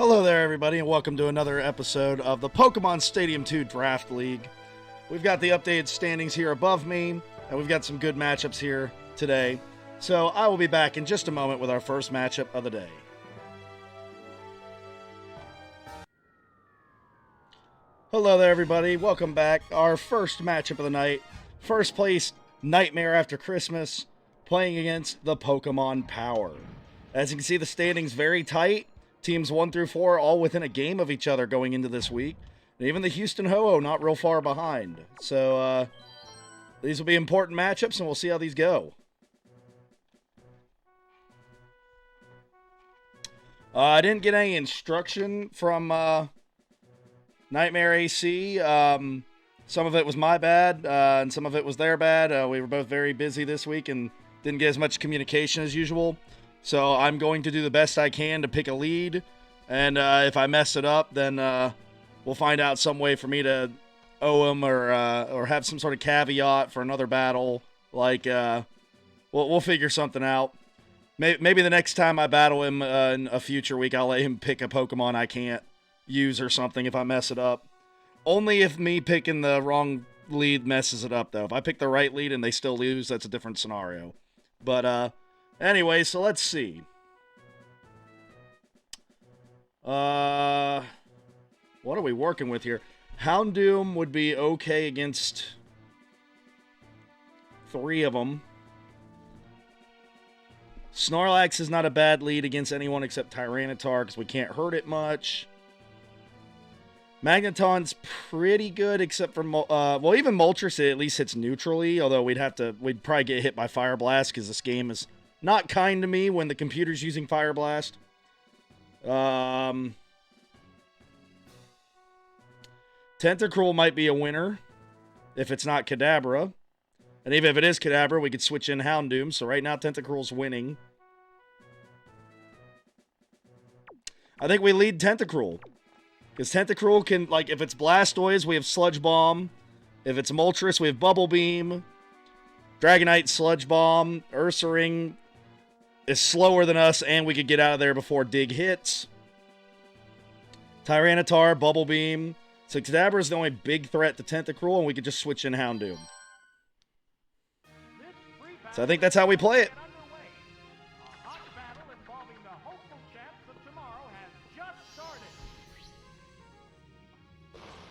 Hello there, everybody, and welcome to another episode of the Pokemon Stadium 2 Draft League. We've got the updated standings here above me, and we've got some good matchups here today. So I will be back in just a moment with our first matchup of the day. Hello there, everybody. Welcome back. Our first matchup of the night. First place, Nightmare After Christmas, playing against the Pokemon Power. As you can see, the standings very tight. Teams 1 through 4 all within a game of each other going into this week. And even the Houston Ho-Oh not real far behind. So, these will be important matchups, and we'll see how these go. I didn't get any instruction from Nightmare AC. Some of it was my bad, and some of it was their bad. We were both very busy this week and didn't get as much communication as usual. So I'm going to do the best I can to pick a lead, and if I mess it up, then we'll find out some way for me to owe him or have some sort of caveat for another battle. Like, we'll figure something out. Maybe the next time I battle him in a future week, I'll let him pick a Pokemon I can't use or something if I mess it up. Only if me picking the wrong lead messes it up, though. If I pick the right lead and they still lose, that's a different scenario. But, anyway, so let's see. What are we working with here? Houndoom would be okay against 3 of them. Snorlax is not a bad lead against anyone except Tyranitar because we can't hurt it much. Magneton's pretty good except for, well, even Moltres it at least hits neutrally, although we'd probably get hit by Fire Blast because this game is not kind to me when the computer's using Fire Blast. Tentacruel might be a winner if it's not Kadabra. And even if it is Kadabra, we could switch in Houndoom. So right now, Tentacruel's winning. I think we lead Tentacruel. Because Tentacruel can, like, if it's Blastoise, we have Sludge Bomb. If it's Moltres, we have Bubble Beam. Dragonite, Sludge Bomb. Ursaring is slower than us, and we could get out of there before Dig hits. Tyranitar, Bubble Beam. So Kadabra is the only big threat to Tentacruel, and we could just switch in Houndoom. So I think that's how we play it.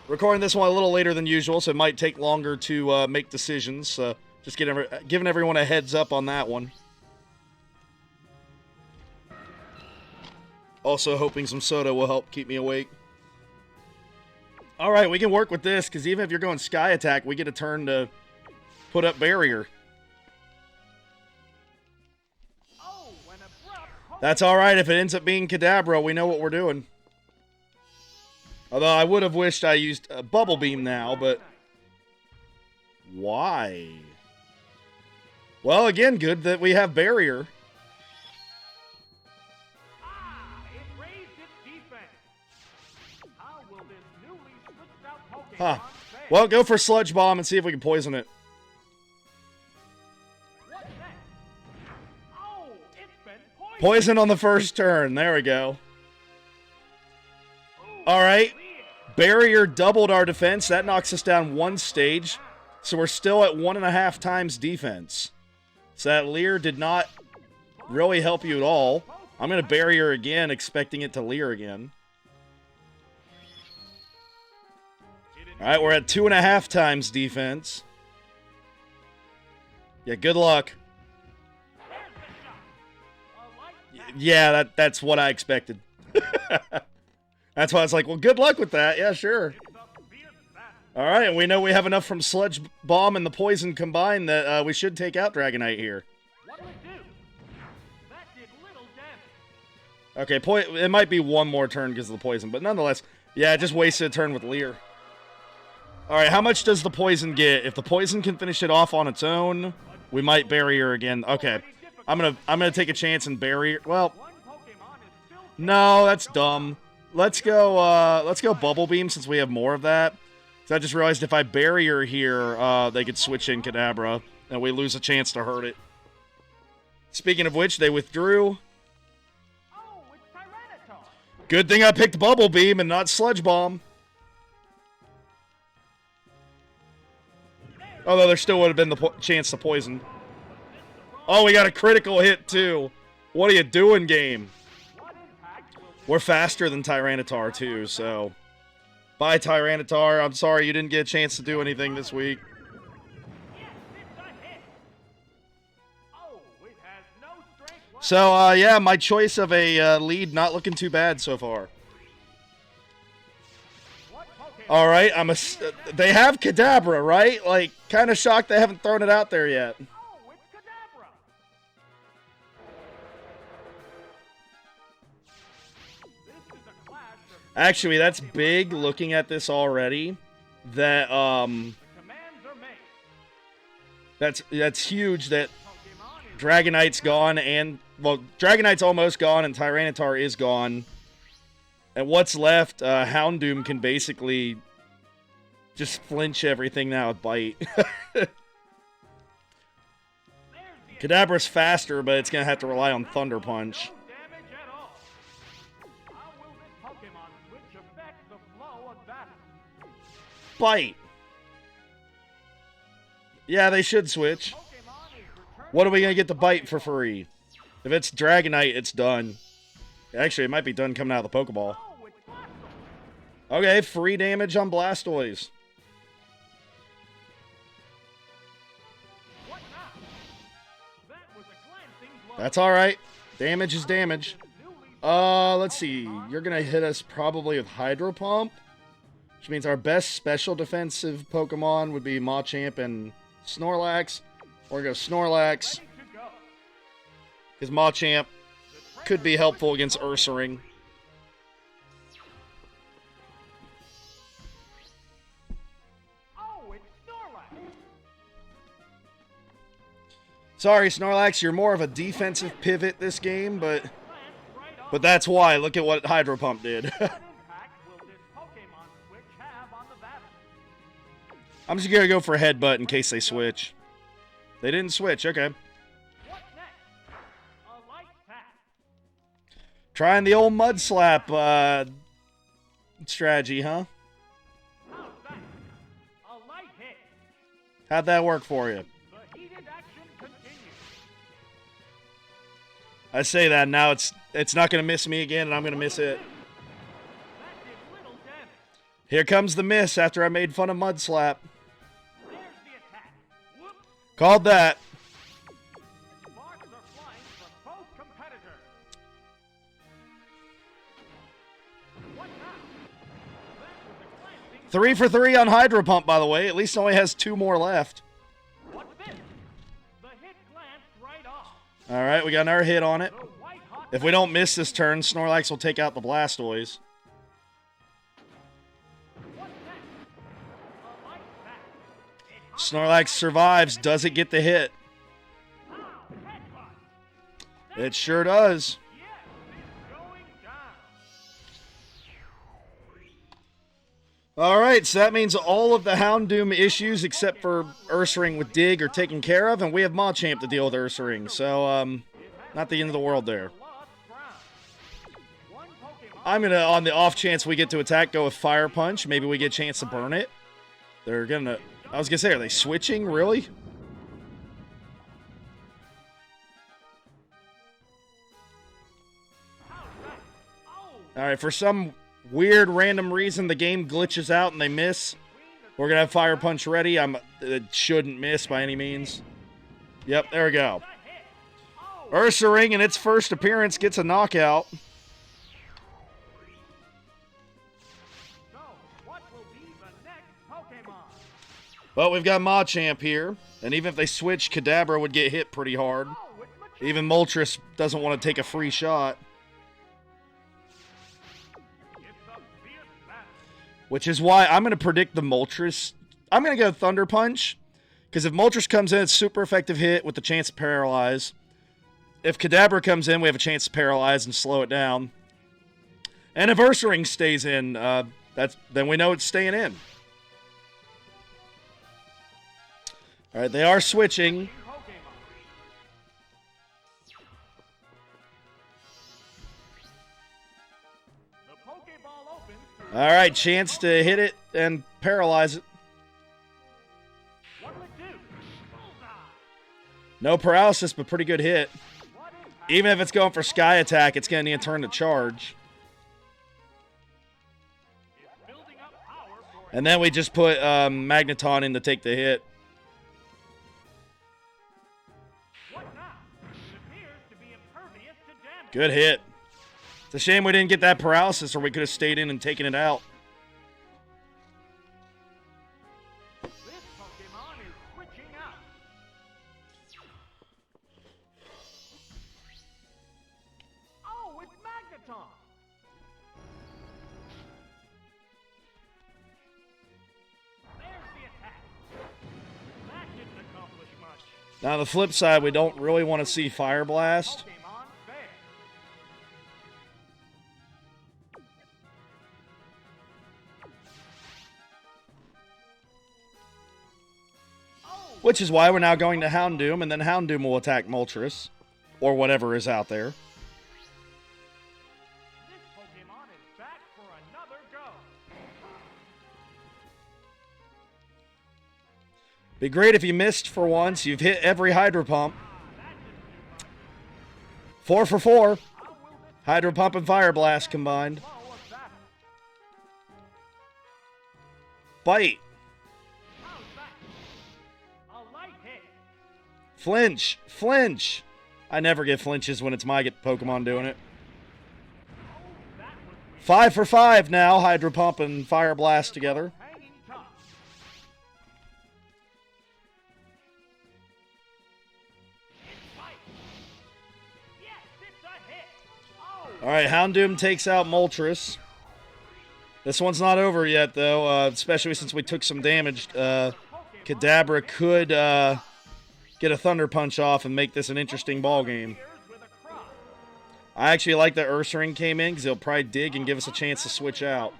Recording this one a little later than usual, so it might take longer to make decisions. Just giving everyone a heads up on that one. Also hoping some soda will help keep me awake. Alright, we can work with this, because even if you're going Sky Attack, we get a turn to put up Barrier. That's alright, if it ends up being Kadabra, we know what we're doing. Although I would have wished I used a Bubble Beam now, but why? Well, again, good that we have Barrier. Huh. Well, go for Sludge Bomb and see if we can poison it. Poison on the first turn. There we go. Alright. Barrier doubled our defense. That knocks us down 1 stage. So we're still at 1.5 times defense. So that Leer did not really help you at all. I'm going to Barrier again, expecting it to Leer again. Alright, we're at 2.5 times defense. Yeah, good luck. Yeah, that's what I expected. That's why I was like, well, good luck with that. Yeah, sure. Alright, and we know we have enough from Sludge Bomb and the Poison combined that we should take out Dragonite here. Okay, it might be one more turn because of the Poison, but nonetheless, yeah, just wasted a turn with Leer. Alright, how much does the Poison get? If the Poison can finish it off on its own, we might Barrier again. Okay, I'm gonna take a chance and Barrier. Well, no, that's dumb. Let's go Bubble Beam since we have more of that. So I just realized if I Barrier here, they could switch in Kadabra, and we lose a chance to hurt it. Speaking of which, they withdrew. Good thing I picked Bubble Beam and not Sludge Bomb. Although there still would have been the chance to poison. Oh, we got a critical hit, too. What are you doing, game? We're faster than Tyranitar, too, so... Bye, Tyranitar. I'm sorry you didn't get a chance to do anything this week. So, yeah, my choice of a lead not looking too bad so far. All right, they have Kadabra, right? Like, kind of shocked they haven't thrown it out there yet. Actually, that's big looking at this already. That that's huge that Dragonite's gone and well, Dragonite's almost gone and Tyranitar is gone. And what's left, Houndoom can basically just flinch everything now with Bite. Kadabra's faster, but it's going to have to rely on Thunder Punch. Bite. Yeah, they should switch. What are we going to get the Bite for free? If it's Dragonite, it's done. Actually, it might be done coming out of the Pokeball. Okay, free damage on Blastoise. That's alright. Damage is damage. Let's see. You're going to hit us probably with Hydro Pump. Which means our best special defensive Pokemon would be Machamp and Snorlax. Or go Snorlax. Because Machamp could be helpful against Ursaring. Sorry, Snorlax, you're more of a defensive pivot this game, but that's why. Look at what Hydro Pump did. I'm just going to go for Headbutt in case they switch. They didn't switch, okay. Trying the old Mud Slap strategy, huh? How'd that work for you? I say that now it's not going to miss me again, and I'm going to miss it. Here comes the miss after I made fun of Mud Slap. Called that. Three for three on Hydro Pump, by the way. At least only has two more left. All right, we got another hit on it. If we don't miss this turn, Snorlax will take out the Blastoise. Snorlax survives. Does it get the hit? It sure does. Alright, so that means all of the Houndoom issues except for Ursaring with Dig are taken care of, and we have Machamp to deal with Ursaring, so, not the end of the world there. I'm gonna, on the off chance we get to attack, go with Fire Punch. Maybe we get a chance to burn it. They're gonna... I was gonna say, are they switching? Really? Alright, for some weird random reason the game glitches out and they miss. We're gonna have Fire Punch ready. It shouldn't miss by any means. Yep, there we go. Ursaring in its first appearance gets a knockout. But we've got Machamp here, and even if they switch, Kadabra would get hit pretty hard. Even Moltres doesn't want to take a free shot. Which is why I'm going to predict the Moltres. I'm going to go Thunder Punch, because if Moltres comes in, it's super effective hit with the chance to paralyze. If Kadabra comes in, we have a chance to paralyze and slow it down. And if Ursaring stays in, then we know it's staying in. All right, they are switching. All right, chance to hit it and paralyze it. No paralysis, but pretty good hit. Even if it's going for sky attack, it's going to need to turn to charge. And then we just put Magneton in to take the hit. Good hit. It's a shame we didn't get that paralysis, or we could have stayed in and taken it out. This Pokemon is switching out. Oh, it's Magneton. There's the attack. That didn't accomplish much. Now, on the flip side, we don't really want to see Fire Blast. Pokemon fair. Which is why we're now going to Houndoom, and then Houndoom will attack Moltres. Or whatever is out there. This Pokemon is back for another go. Be great if you missed for once. You've hit every Hydro Pump. 4 for 4. Hydro Pump and Fire Blast combined. Bite. Flinch. Flinch. I never get flinches when it's my Pokemon doing it. 5 for 5 now. Hydro Pump and Fire Blast together. Alright, Houndoom takes out Moltres. This one's not over yet, though, especially since we took some damage. Kadabra could get a Thunder Punch off and make this an interesting ball game. I actually like that Ursaring came in because he'll probably dig and give us a chance to switch out.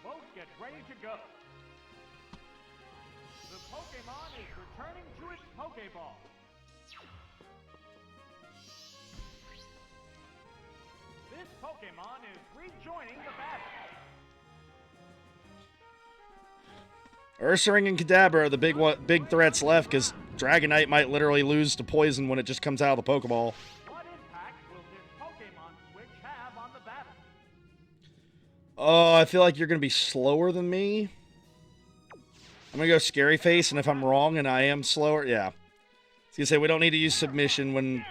Both get ready to go. The Pokemon is returning to its Pokeball. This Pokemon is rejoining the battle. Ursaring and Kadabra are the big threats left because Dragonite might literally lose to Poison when it just comes out of the Pokeball. What impact will this Pokemon switch have on the battle? Oh, I feel like you're going to be slower than me. I'm going to go Scary Face, and if I'm wrong and I am slower, yeah. I was going to say, we don't need to use Submission when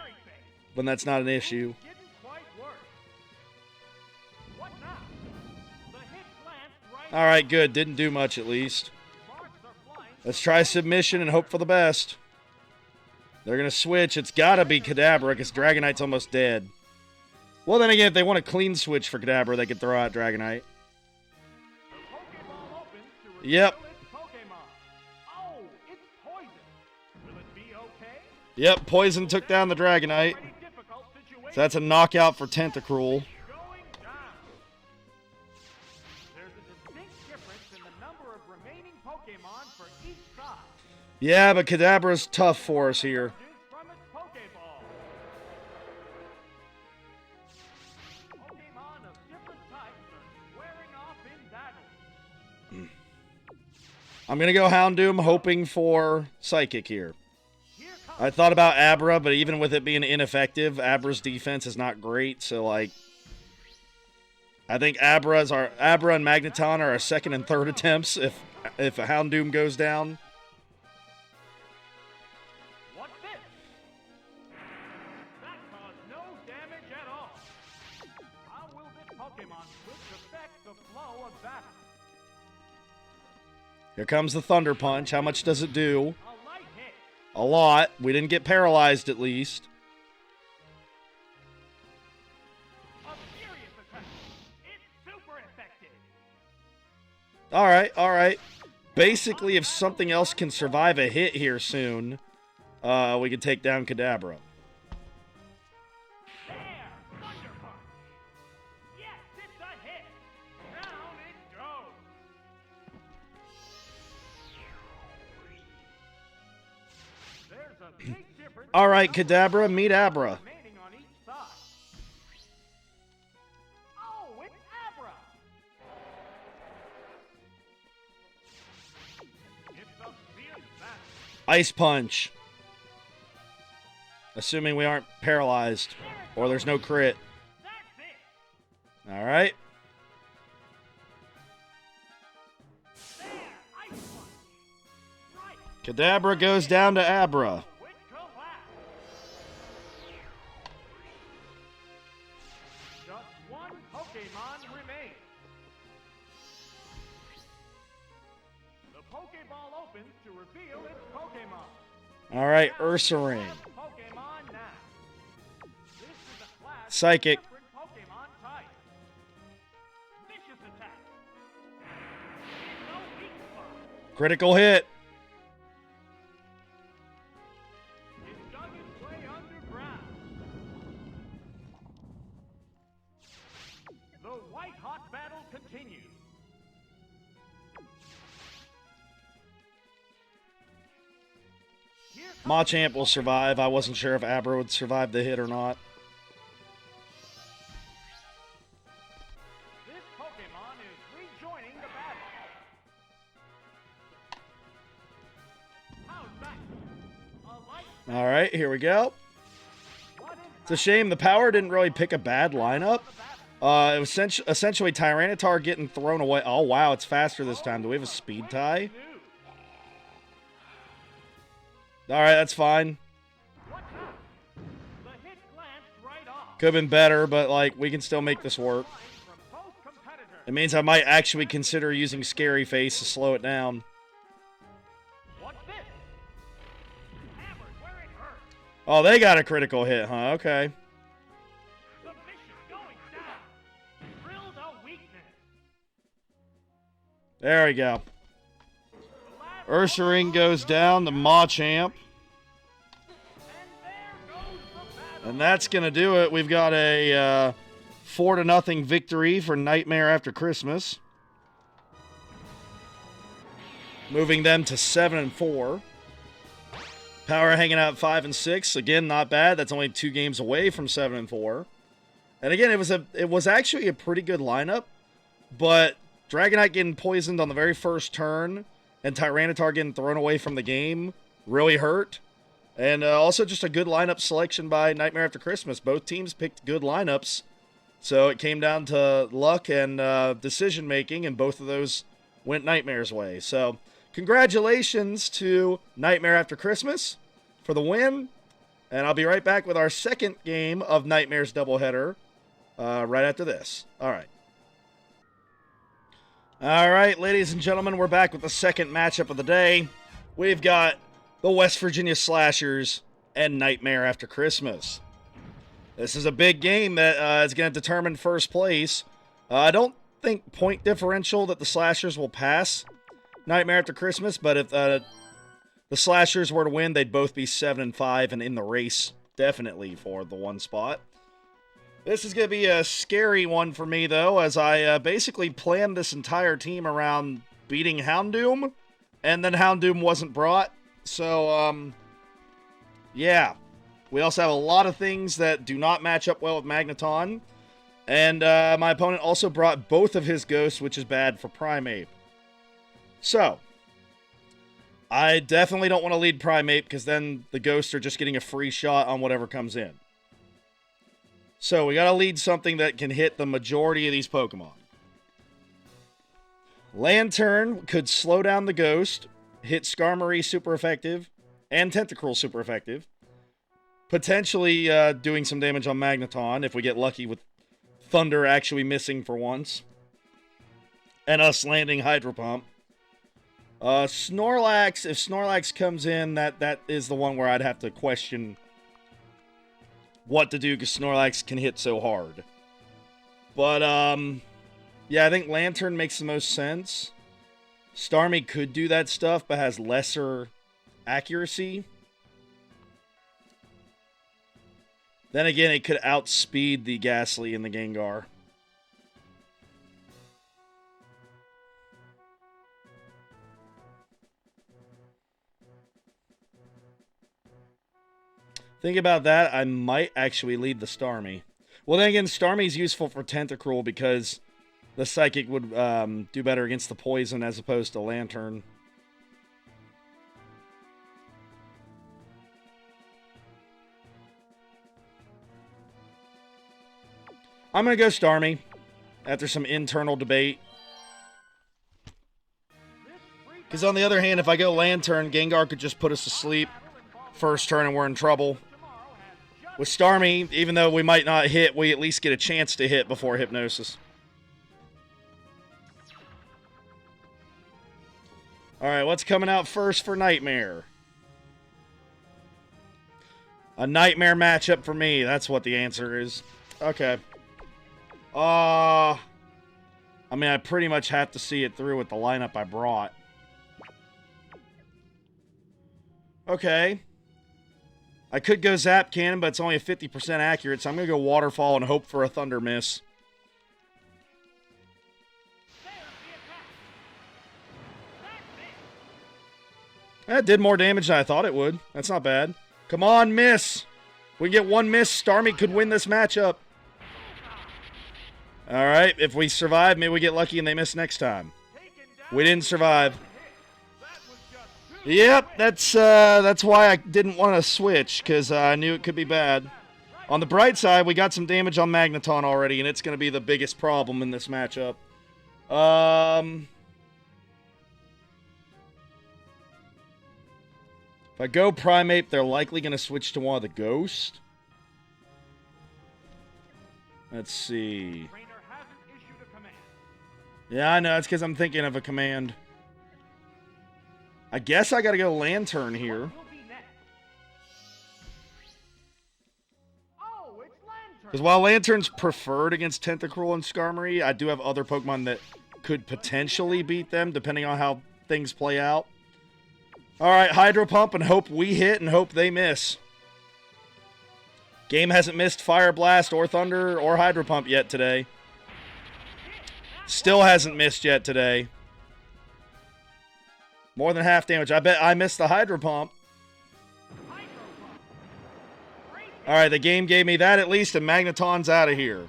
that's not an issue. Didn't quite work. What now? The hit glanced right. All right, good. Didn't do much, at least. Sparks are flying. Let's try Submission and hope for the best. They're going to switch. It's got to be Kadabra because Dragonite's almost dead. Well, then again, if they want a clean switch for Kadabra, they could throw out Dragonite. The Pokeball opens to reveal Yep. its Pokemon. Oh, it's Poison. Will it be okay? Yep, Poison took down the Dragonite. Pretty difficult situation. So that's a knockout for Tentacruel. Going down. There's a distinct difference in the number of remaining Pokemon for each side. Yeah, but Kadabra's tough for us here. From its Pokeball. Pokemon of different types are squaring off in battle. I'm going to go Houndoom, hoping for Psychic here. Here comes I thought about Abra, but even with it being ineffective, Abra's defense is not great, so, like... I think Abra and Magneton are our second and third attempts if a Houndoom goes down. what's this? That caused no damage at all. How will this Pokemon switch affect the flow of battle? Here comes the Thunder Punch. How much does it do? A light hit. A lot. We didn't get paralyzed, at least. A furious attack. It's super effective. All right. Basically, if something else can survive a hit here soon, we can take down Kadabra. There! Thunder Punch! Yes, it's a hit! Down it goes! There's a big difference. All right, Kadabra, meet Abra. Remaining on each side. Oh, it's Abra! It's a fierce battle. Ice Punch. Assuming we aren't paralyzed or there's no crit. That's it! All right. There! Ice punch! Right! Kadabra goes down to Abra. Quick collapse! Just one Pokemon remains. The Pokeball opens to reveal its Pokemon. All right, Ursaring. Pokemon now. This is a class of Psychic. different Pokemon types. Vicious attack. No weak spot. Critical hit. It dug its way underground. The white-hot battle continues. Here comes Machamp will survive. I wasn't sure if Abra would survive the hit or not. this Pokemon is rejoining the battle. How's that? A light All right, here we go. what is It's a shame the power didn't really pick a bad lineup. It was essentially Tyranitar getting thrown away. Oh, wow, it's faster this time. Do we have a speed tie? new? All right, that's fine. What's up? The hit glanced right off. Could have been better, but, like, we can still make this work. Lines from both competitors. It means I might actually consider using Scary Face to slow it down. What's this? Hammered where it hurts. Oh, they got a critical hit, huh? Okay. The mission going down. Drilled a weakness. There we go. The last Ursaring goes down to Machamp. and there goes the battle. And that's going to do it. We've got a 4-0 victory for Nightmare After Christmas. Moving them to 7-4. Power hanging out at 5-6. Again, not bad. That's only 2 games away from 7-4. And again, it was actually a pretty good lineup. But Dragonite getting poisoned on the very first turn and Tyranitar getting thrown away from the game really hurt. And also just a good lineup selection by Nightmare After Christmas. Both teams picked good lineups. So it came down to luck and decision-making, and both of those went Nightmare's way. So congratulations to Nightmare After Christmas for the win. And I'll be right back with our second game of Nightmare's doubleheader right after this. All right. All right, ladies and gentlemen, we're back with the second matchup of the day. We've got the West Virginia Slashers and Nightmare After Christmas. This is a big game that is going to determine first place. I don't think point differential that the Slashers will pass Nightmare After Christmas, but if the Slashers were to win, they'd both be 7-5 and in the race, definitely, for the one spot. This is going to be a scary one for me, though, as I basically planned this entire team around beating Houndoom, and then Houndoom wasn't brought. So, yeah. We also have a lot of things that do not match up well with Magneton. And my opponent also brought both of his ghosts, which is bad for Primeape. So, I definitely don't want to lead Primeape, because then the ghosts are just getting a free shot on whatever comes in. So, we got to lead something that can hit the majority of these Pokemon. Lantern could slow down the ghost, hit Skarmory super effective, and Tentacruel super effective. Potentially doing some damage on Magneton if we get lucky with Thunder actually missing for once. And us landing Hydro Pump. Snorlax, if Snorlax comes in, that is the one where I'd have to question what to do because Snorlax can hit so hard. But, yeah, I think Lantern makes the most sense. Starmie could do that stuff, but has lesser accuracy. Then again, it could outspeed the Ghastly and the Gengar. Think about that. I might actually lead the Starmie. Well, then again, Starmie's useful for Tentacruel because the Psychic would do better against the Poison as opposed to Lantern. I'm going to go Starmie after some internal debate. Because on the other hand, if I go Lantern, Gengar could just put us to sleep first turn and we're in trouble. With Starmie, even though we might not hit, we at least get a chance to hit before Hypnosis. Alright, what's coming out first for Nightmare? A Nightmare matchup for me, that's what the answer is. Okay. I mean, I pretty much have to see it through with the lineup I brought. Okay. I could go Zap Cannon, but it's only a 50% accurate, so I'm going to go Waterfall and hope for a Thunder Miss. That did more damage than I thought it would. That's not bad. Come on, miss! We get one miss, Starmie could win this matchup. Alright, if we survive, maybe we get lucky and they miss next time. We didn't survive. Yep, that's why I didn't want to switch, because I knew it could be bad. On the bright side, we got some damage on Magneton already, and it's going to be the biggest problem in this matchup. If I go Primeape, they're likely going to switch to one of the Ghost. Let's see. Yeah, I know, it's because I'm thinking of a command. I guess I gotta go Lantern here. Because while Lantern's preferred against Tentacruel and Skarmory, I do have other Pokemon that could potentially beat them, depending on how things play out. Alright, Hydro Pump and hope we hit and hope they miss. Game hasn't missed Fire Blast or Thunder or Hydro Pump yet today. Still hasn't missed yet today. More than half damage. I bet I missed the Hydro Pump. Alright, the game gave me that at least, and Magneton's out of here.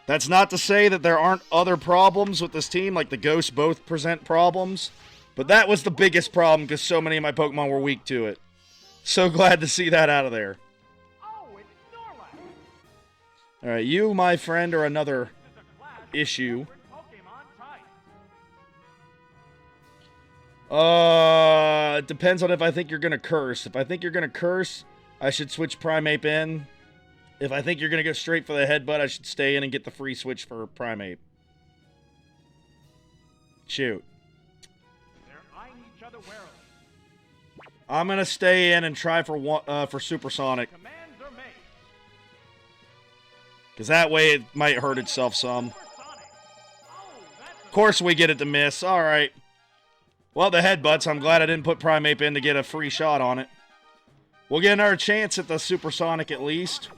That's not to say that there aren't other problems with this team, like the Ghosts both present problems. But that was the biggest problem because so many of my Pokemon were weak to it. So glad to see that out of there. Alright, you, my friend, are another issue. It depends on if I think you're going to curse. If I think you're going to curse, I should switch Primeape in. If I think you're going to go straight for the headbutt, I should stay in and get the free switch for Primeape. Shoot. I'm going to stay in and try for Supersonic. Because that way it might hurt itself some. Of course we get it to miss. Alright. Well, the headbutts. I'm glad I didn't put Primeape in to get a free shot on it. We'll get another chance at the Supersonic at least.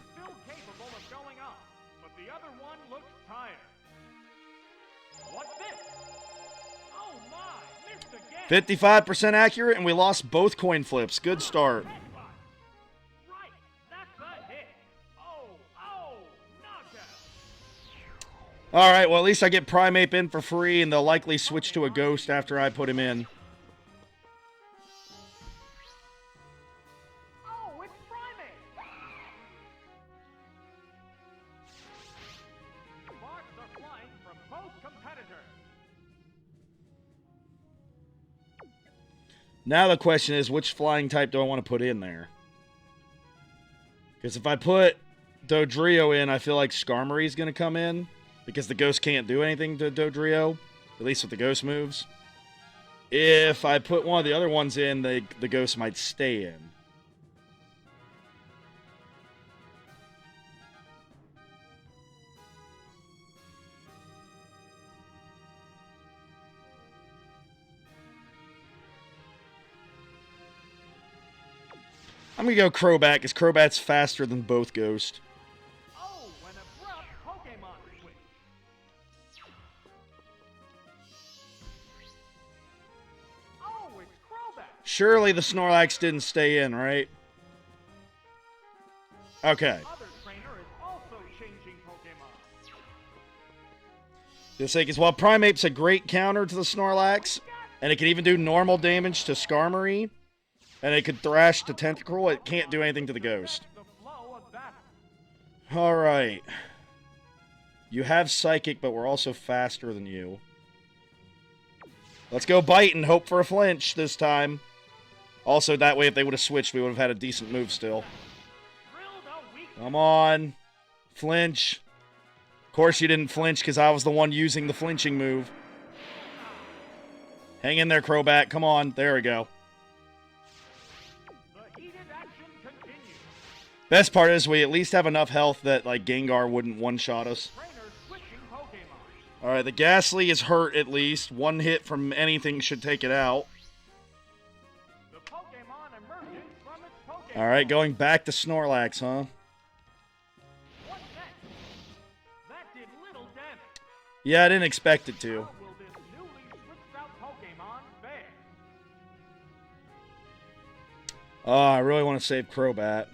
55% accurate, and we lost both coin flips. Good start. Alright, well at least I get Primeape in for free, and they'll likely switch to a Ghost after I put him in. Oh, it's Primeape! Sparks are flying from both competitors. Now the question is, which flying type do I want to put in there? Because if I put Dodrio in, I feel like Skarmory is going to come in. Because the Ghost can't do anything to Dodrio. At least with the Ghost moves. If I put one of the other ones in, the Ghost might stay in. I'm going to go Crobat, because Crobat's faster than both Ghosts. Oh, an abrupt Pokemon switch. Oh, it's Crobat. Surely the Snorlax didn't stay in, right? Okay. Other trainer is also The sake is, well, Primeape's a great counter to the Snorlax, and it can even do normal damage to Skarmory, and it could thrash to Tentacruel. It can't do anything to the Ghost. Alright. You have Psychic, but we're also faster than you. Let's go Bite and hope for a flinch this time. Also, that way, if they would have switched, we would have had a decent move still. Come on. Flinch. Of course you didn't flinch because I was the one using the flinching move. Hang in there, Crobat. Come on. There we go. Best part is we at least have enough health that, like, Gengar wouldn't one-shot us. Alright, the Ghastly is hurt at least. One hit from anything should take it out. Alright, going back to Snorlax, huh? Yeah, I didn't expect it to. Oh, I really want to save Crobat.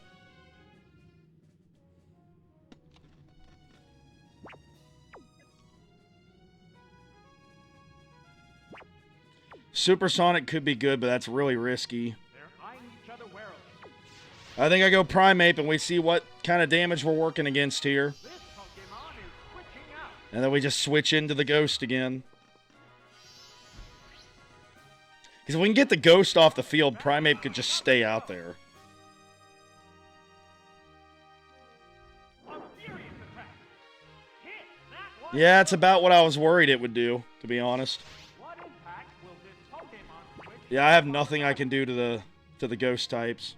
Supersonic could be good, but that's really risky. I think I go Primeape and we see what kind of damage we're working against here. And then we just switch into the Ghost again. Because if we can get the Ghost off the field, Primeape could just stay out there. Yeah, it's about what I was worried it would do, to be honest. Yeah, I have nothing I can do to the Ghost types.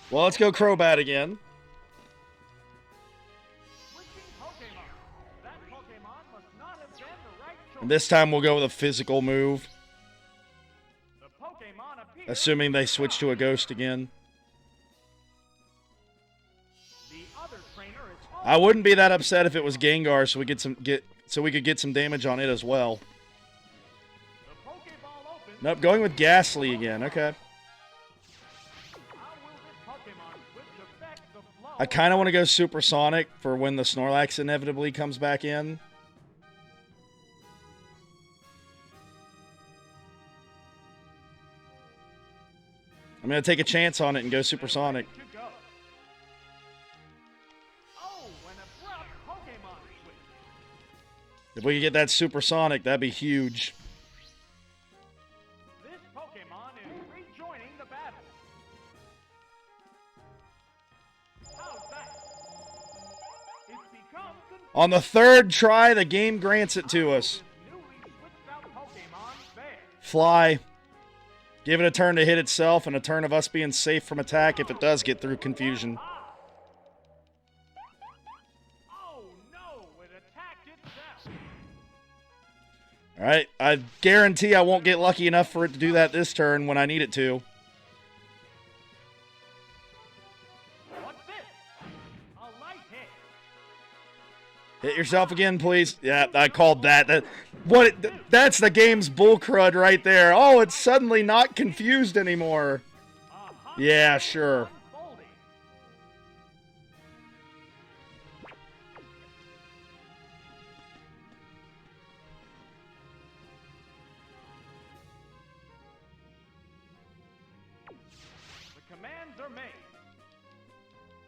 Well, let's go Crobat again. And this time we'll go with a physical move. Assuming they switch to a Ghost again. I wouldn't be that upset if it was Gengar, so we could get some damage on it as well. Nope, going with Ghastly again. Okay. I kind of want to go Supersonic for when the Snorlax inevitably comes back in. I'm going to take a chance on it and go Supersonic. If we could get that Supersonic, that'd be huge. This Pokemon is rejoining the battle. How's that? It's become On the third try, the game grants it to us. Fly. Give it a turn to hit itself and a turn of us being safe from attack if it does get through confusion. Alright, I guarantee I won't get lucky enough for it to do that this turn when I need it to. What's this? A light hit. Hit yourself again, please. Yeah, I called that. That's the game's bull crud right there. Oh, it's suddenly not confused anymore. Yeah, sure.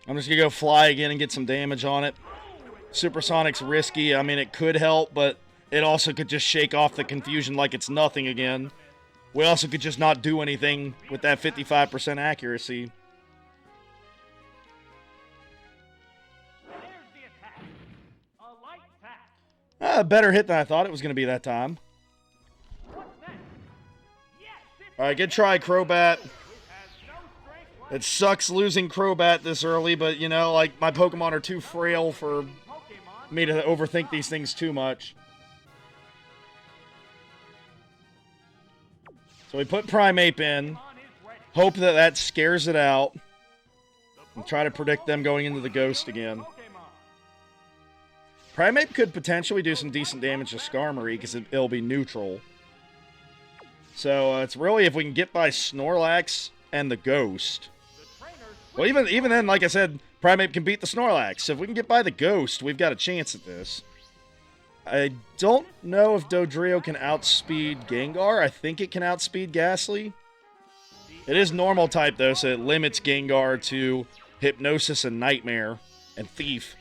I'm just going to go Fly again and get some damage on it. Supersonic's risky. I mean, it could help, but it also could just shake off the confusion like it's nothing again. We also could just not do anything with that 55% accuracy. Better hit than I thought it was going to be that time. Alright, good try, Crobat. It sucks losing Crobat this early, but, you know, like, my Pokemon are too frail for me to overthink these things too much. So we put Primeape in. Hope that that scares it out. And try to predict them going into the Ghost again. Primeape could potentially do some decent damage to Skarmory because it'll be neutral. So it's really if we can get by Snorlax and the Ghost. The trainer Well, even then, like I said, Primeape can beat the Snorlax. So if we can get by the Ghost, we've got a chance at this. I don't know if Dodrio can outspeed Gengar. I think it can outspeed Ghastly. It is normal type, though, so it limits Gengar to Hypnosis and Nightmare and Thief.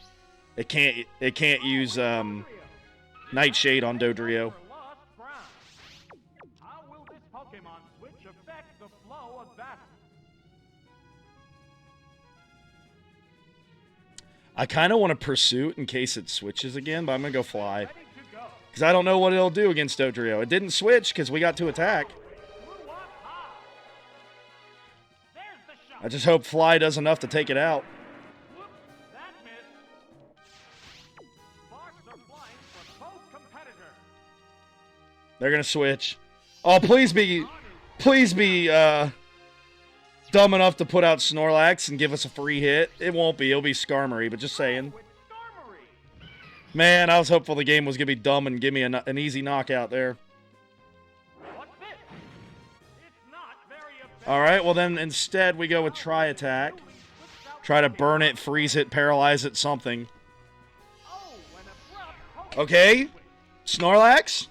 It can't use Nightshade on Dodrio. lost ground. How will this Pokemon switch affect the flow of battle? I kind of want to Pursuit in case it switches again, but I'm going to go Fly. Ready to go. Because I don't know what it'll do against Dodrio. It didn't switch because we got to attack. Flew up high. There's the shot. I just hope Fly does enough to take it out. Whoops, that missed. Sparks are flying for both competitors. They're going to switch. Oh, please be dumb enough to put out Snorlax and give us a free hit. It won't be. It'll be Skarmory, but just saying. With Skarmory. Man, I was hopeful the game was going to be dumb and give me an easy knockout there. What's this? It's not very effective. All right, well then instead we go with Tri Attack. Try to burn it, freeze it, paralyze it, something. Oh, an abrupt Pokemon Okay, Snorlax.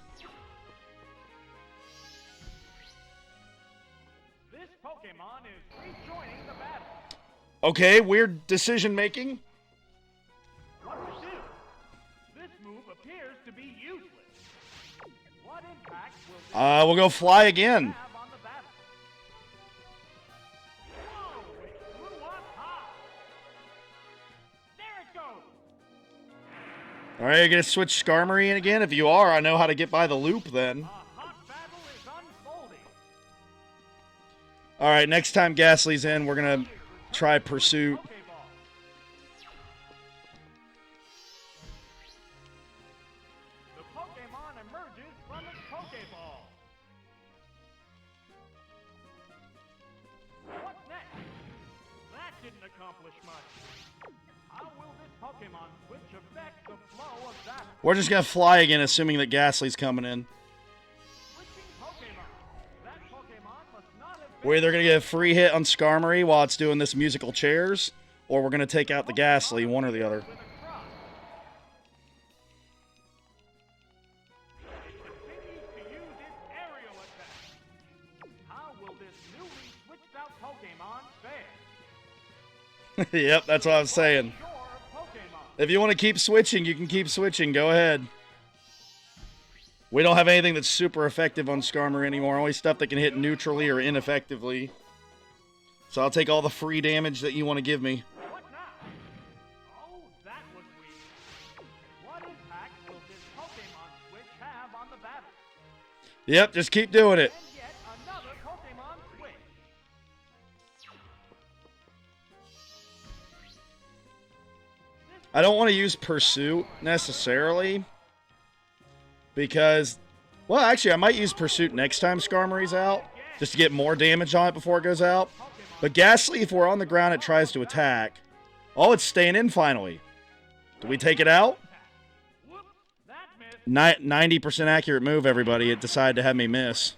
This Pokemon is rejoining the battle. Okay, weird decision making. What to do? This move appears to be useless. What impact will this We'll go Fly again. have on the battle? Whoa! It flew up high. There it goes. All right, you're going to switch Skarmory in again? If you are, I know how to get by the loop then. A hot battle is unfolding. All right, next time Ghastly's in, we're going to try Pursuit. Pokeball. The Pokemon emerges from its Pokeball. What's next? That didn't accomplish much. How will this Pokemon switch affect the flow of battle? We're just going to Fly again, assuming that Ghastly's coming in. Switching Pokemon. That Pokemon must not have We're either going to get a free hit on Skarmory while it's doing this musical chairs, or we're going to take out the Ghastly, one or the other. with a cross. It continues to use its aerial attack. How will this newly switched out Pokemon fare? Yep, that's what I was saying. Shore of Pokemon. If you want to keep switching, you can keep switching. Go ahead. We don't have anything that's super effective on Skarmory anymore. Only stuff that can hit neutrally or ineffectively. So I'll take all the free damage that you want to give me. What now? Oh, that was weak. What impact will this Pokemon switch have on the battle? Yep, just keep doing it. And yet another Pokemon switch. I don't want to use Pursuit necessarily. Because, well, actually, I might use Pursuit next time Skarmory's out. Just to get more damage on it before it goes out. But Ghastly, if we're on the ground, it tries to attack. Oh, it's staying in finally. Do we take it out? Whoops, that missed. 90% accurate move, everybody. It decided to have me miss.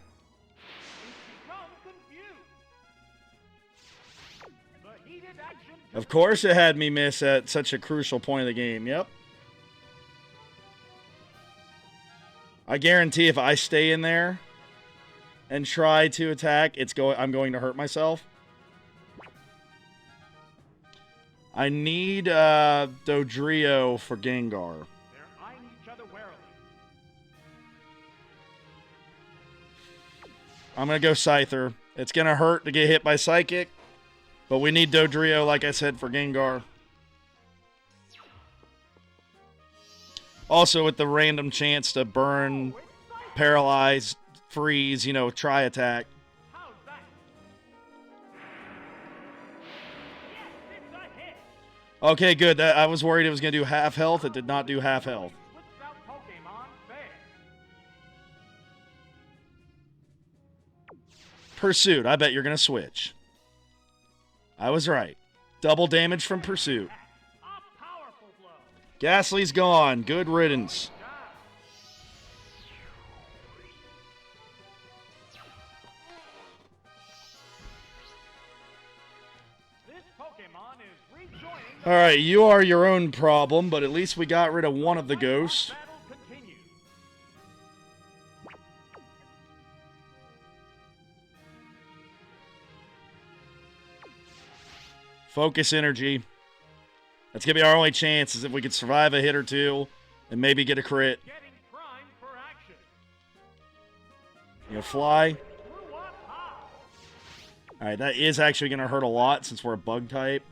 Become confused. The heated action. Of course it had me miss at such a crucial point of the game. Yep. I guarantee if I stay in there and try to attack, I'm going to hurt myself. I need Dodrio for Gengar. They're eyeing each other warily. I'm going to go Scyther. It's going to hurt to get hit by Psychic, but we need Dodrio, like I said, for Gengar. Also, with the random chance to burn, paralyze, freeze, Tri Attack. How's that? Yes, it's a hit. Okay, good. I was worried it was going to do half health. It did not do half health. Switched out Pokemon fair. Pursuit. I bet you're going to switch. I was right. Double damage from Pursuit. A powerful blow. Ghastly's gone. Good riddance. Pokemon is rejoining All right, you are your own problem, but at least we got rid of one of the ghosts. battle continues. Focus energy. That's going to be our only chance, is if we could survive a hit or two and maybe get a crit. Getting primed for action. You know, fly. Blew up high. All right, that is actually going to hurt a lot since we're a bug type.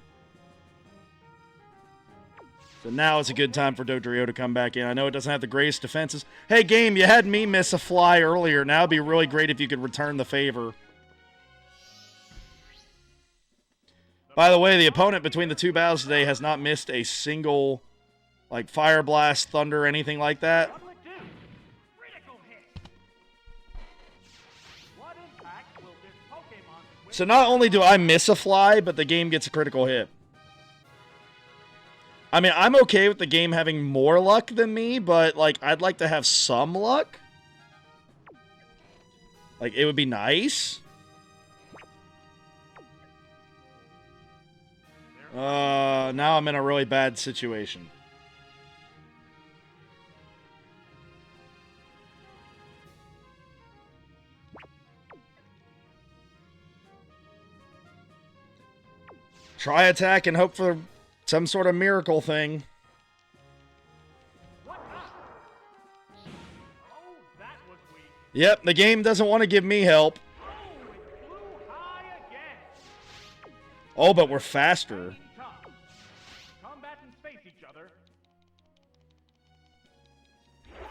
So now it's a good time for Dodrio to come back in. I know it doesn't have the greatest defenses. Hey, game, you had me miss a fly earlier. Now it'd be really great if you could return the favor. By the way, the opponent between the two battles today has not missed a single, like, Fire Blast, Thunder, anything like that. Doublet do. Critical hit. What impact will this Pokemon switch? So not only do I miss a fly, but the game gets a critical hit. I mean, I'm okay with the game having more luck than me, but, like, I'd like to have some luck. Like, it would be nice. Now I'm in a really bad situation. Try attack and hope for some sort of miracle thing. What now? Oh, that was weak. Yep, the game doesn't want to give me help. Oh, it flew high again. Oh, but we're faster. Tough. Combatants face each other.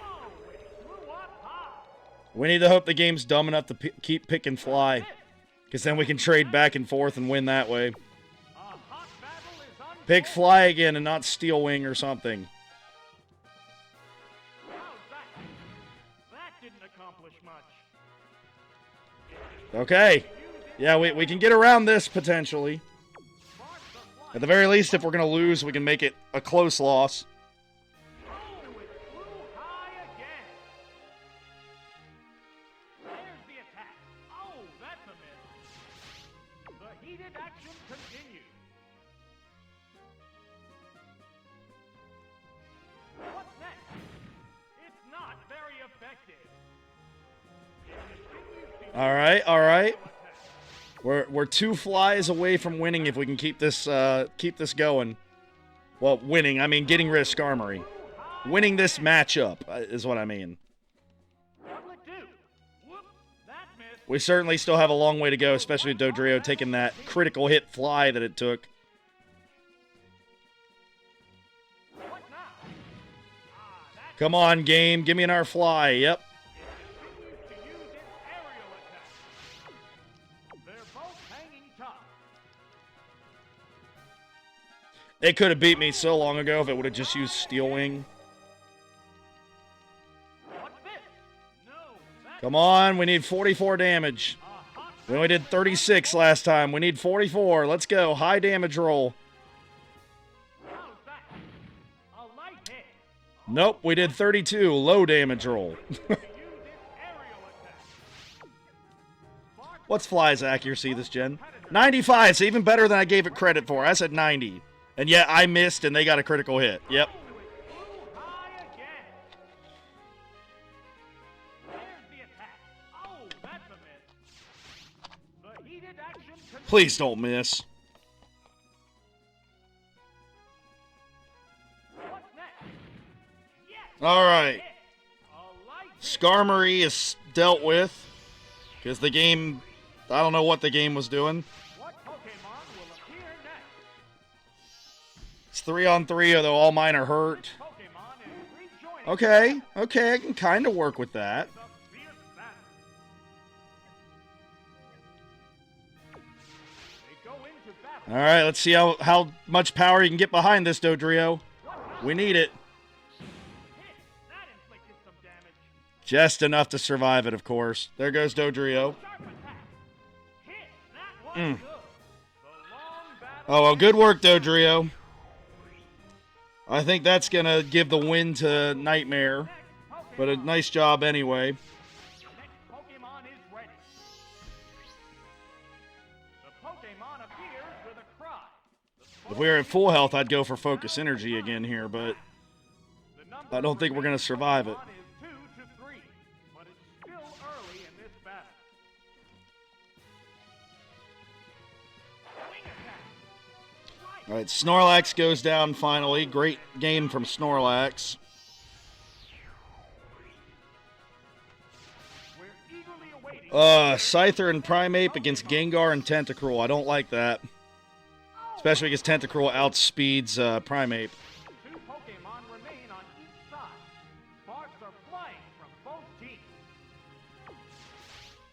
Oh, it flew up high. We need to hope the game's dumb enough to keep pick and fly. Because then we can trade back and forth and win that way. A hot battle is on. Pick fly again and not steel wing or something. How's that? That didn't accomplish much. Okay. Yeah, we can get around this potentially. Spark the fly. At the very least, if we're going to lose, we can make it a close loss. Oh, it flew high again. There's the attack. Oh, that's a miss. The heated action continues. What's next? It's not very effective. It continues to All right, all right. attack. We're 2 flies away from winning if we can keep this going. Well, winning, I mean getting rid of Skarmory. Winning this matchup is what I mean. Doublet do. Whoop, that missed. We certainly still have a long way to go, especially with Dodrio taking that critical hit fly that it took. What now? Ah, that Come on, game. Give me another fly. Yep. continues to use its aerial attack. They're both hanging tough. They could have beat me so long ago if it would have just used Steel Wing. What's this? No, that's Come on, we need 44 damage. a hot We only did 36 last time. We need 44. Let's go. High damage roll. how's that? A light hit. Nope, we did 32. Low damage roll. To use its aerial attack. Spark What's Fly's accuracy this gen? 95, so even better than I gave it credit for. I said 90. And yet I missed and they got a critical hit. Yep. flew high again. There's the attack. Oh, that's a miss. The heated action continues. Please don't miss. What's next? Yes. All right. Hit. A light hit. Skarmory is dealt with. Because the game... I don't know what the game was doing. What Pokemon will appear next? It's 3-on-3, although all mine are hurt. Pokemon is rejoining. Okay, okay, I can kind of work with that. The fierce battle. They go into battle. All right, let's see how much power you can get behind this, Dodrio. We need it. Hit. That inflicted some damage. Just enough to survive it, of course. There goes Dodrio. Sharp attack. Hit. That was Mm. good. The long battle. Oh, well, good work, Dodrio. I think that's going to give the win to Nightmare. Next Pokemon. But a nice job anyway. Next Pokemon is ready. The Pokemon appears with a cry. If we were at full health, I'd go for Focus Energy again here, but I don't think we're going to survive it. Is 2 to 3, but it's still early in this battle. Wing attack. All right, Snorlax goes down finally. Great game from Snorlax. We're eagerly awaiting. Scyther and Primeape against Gengar and Tentacruel. I don't like that. Especially because Tentacruel outspeeds Primeape. 2 Pokémon remain on each side. Sparks are flying from both teams.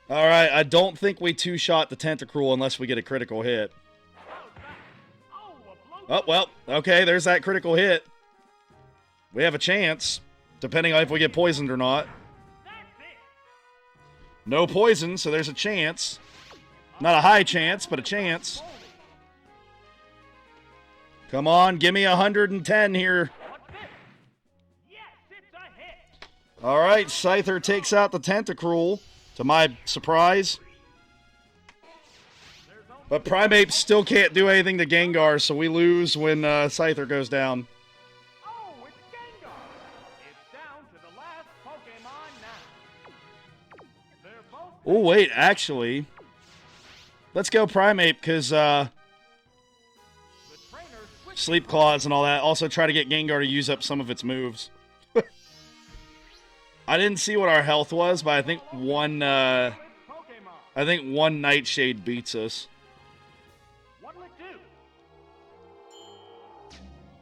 Alright, I don't think we two-shot the Tentacruel unless we get a critical hit. Oh, well, okay, there's that critical hit. We have a chance, depending on if we get poisoned or not. No poison, so there's a chance. Not a high chance, but a chance. Come on, give me 110 here. All right, Scyther takes out the Tentacruel, to my surprise. But Primeape still can't do anything to Gengar, so we lose when Scyther goes down. Oh, it's Gengar! It's down to the last Pokémon now. They're both. Oh, wait, actually. Let's go Primeape, because Sleep Claws and all that. Also try to get Gengar to use up some of its moves. I didn't see what our health was, but I think one Nightshade beats us. What'll it do?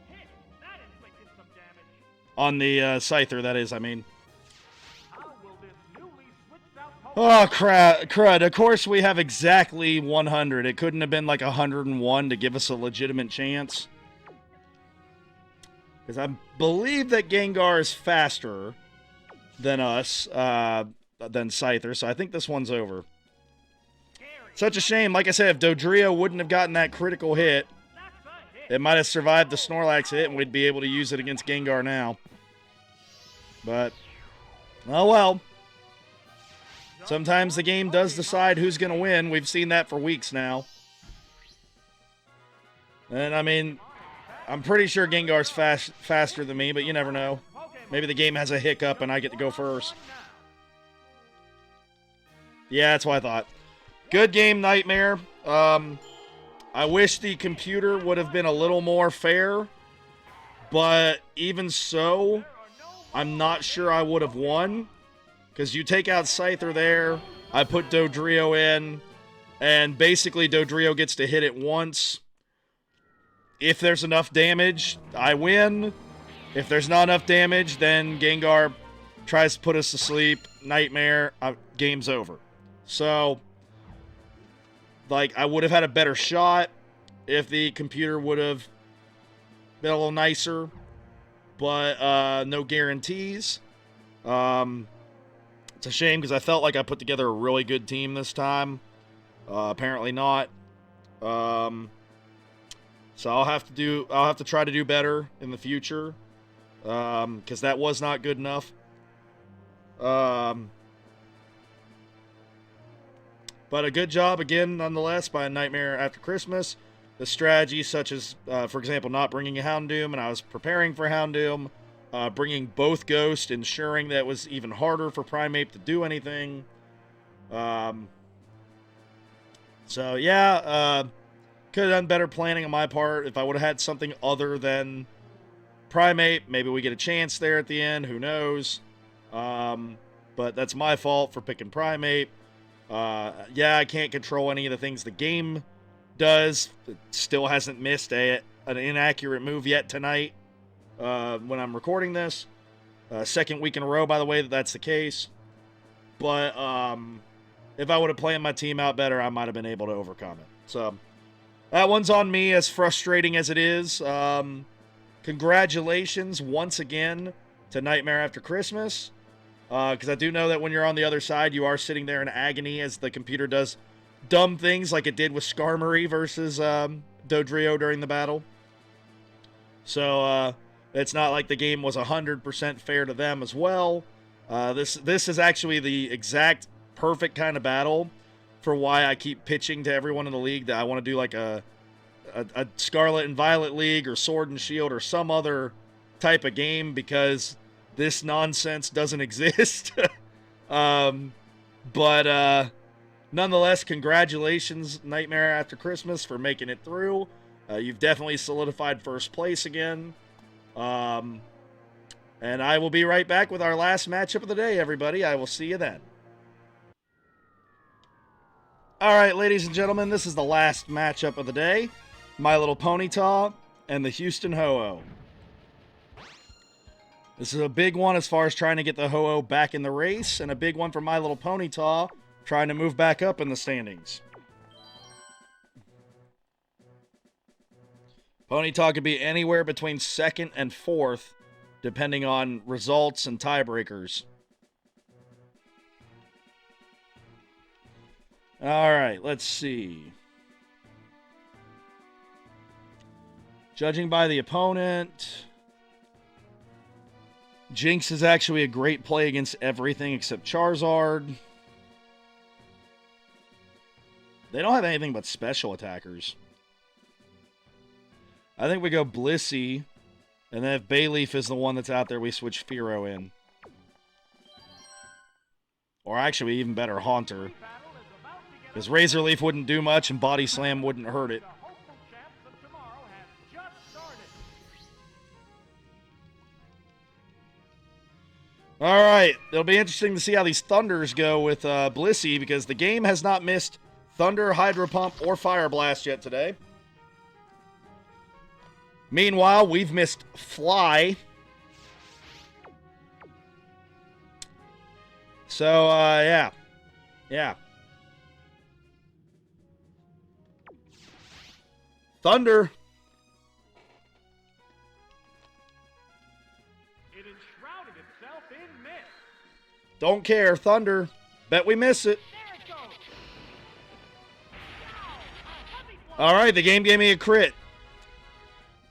Hit! That inflicted some damage. On the Scyther, that is, I mean. How will this newly switched out Oh, crud. Of course we have exactly 100. It couldn't have been like 101 to give us a legitimate chance. Because I believe that Gengar is faster than us, than Scyther, so I think this one's over. Such a shame. Like I said, if Dodrio wouldn't have gotten that critical hit, it might have survived the Snorlax hit, and we'd be able to use it against Gengar now. But, oh well. Sometimes the game does decide who's going to win. We've seen that for weeks now. And, I mean, I'm pretty sure Gengar's faster than me, but you never know. Maybe the game has a hiccup and I get to go first. Yeah, that's what I thought. Good game, Nightmare. I wish the computer would have been a little more fair. But even so, I'm not sure I would have won. Because you take out Scyther there, I put Dodrio in, and basically Dodrio gets to hit it once. If there's enough damage, I win. If there's not enough damage, then Gengar tries to put us to sleep. Nightmare, game's over. So, like, I would have had a better shot if the computer would have been a little nicer. But, no guarantees. It's a shame because I felt like I put together a really good team this time. Apparently not. So I'll have to try to do better in the future. Because that was not good enough. But a good job again, nonetheless, by Nightmare After Christmas. The strategies such as, for example, not bringing a Houndoom, and I was preparing for Houndoom. Bringing both Ghost, ensuring that it was even harder for Primeape to do anything. So, yeah, could have done better planning on my part. If I would have had something other than Primeape, maybe we get a chance there at the end. Who knows? But that's my fault for picking Primeape. Yeah, I can't control any of the things the game does. It still hasn't missed an inaccurate move yet tonight. When I'm recording this. Second week in a row, by the way, that's the case. But if I would have planned my team out better, I might have been able to overcome it. So that one's on me, as frustrating as it is. Congratulations once again to Nightmare After Christmas. Because I do know that when you're on the other side, you are sitting there in agony as the computer does dumb things like it did with Skarmory versus Dodrio during the battle. So, it's not like the game was 100% fair to them as well. This is actually the exact perfect kind of battle for why I keep pitching to everyone in the league that I want to do like a a Scarlet and Violet League or Sword and Shield or some other type of game because this nonsense doesn't exist. But nonetheless, congratulations, Nightmare After Christmas, for making it through. You've definitely solidified first place again. And I will be right back with our last matchup of the day, everybody. I will see you then. All right, ladies and gentlemen, this is the last matchup of the day. My Little Ponyta and the Houston Ho-Oh. This is a big one as far as trying to get the Ho-Oh back in the race, and a big one for My Little Ponyta trying to move back up in the standings. Ponyta could be anywhere between 2nd and 4th, depending on results and tiebreakers. All right, let's see. Judging by the opponent, Jinx is actually a great play against everything except Charizard. They don't have anything but special attackers. I think we go Blissey, and then if Bayleaf is the one that's out there, we switch Fearow in. Or actually, even better, Haunter. Because Razor Leaf wouldn't do much, and Body Slam wouldn't hurt it. Alright, it'll be interesting to see how these Thunders go with Blissey, because the game has not missed Thunder, Hydro Pump, or Fire Blast yet today. Meanwhile, we've missed Fly. So, yeah. Yeah. Thunder. It enshrouded itself in mist. Don't care. Thunder. Bet we miss it. There it goes. All right, the game gave me a crit.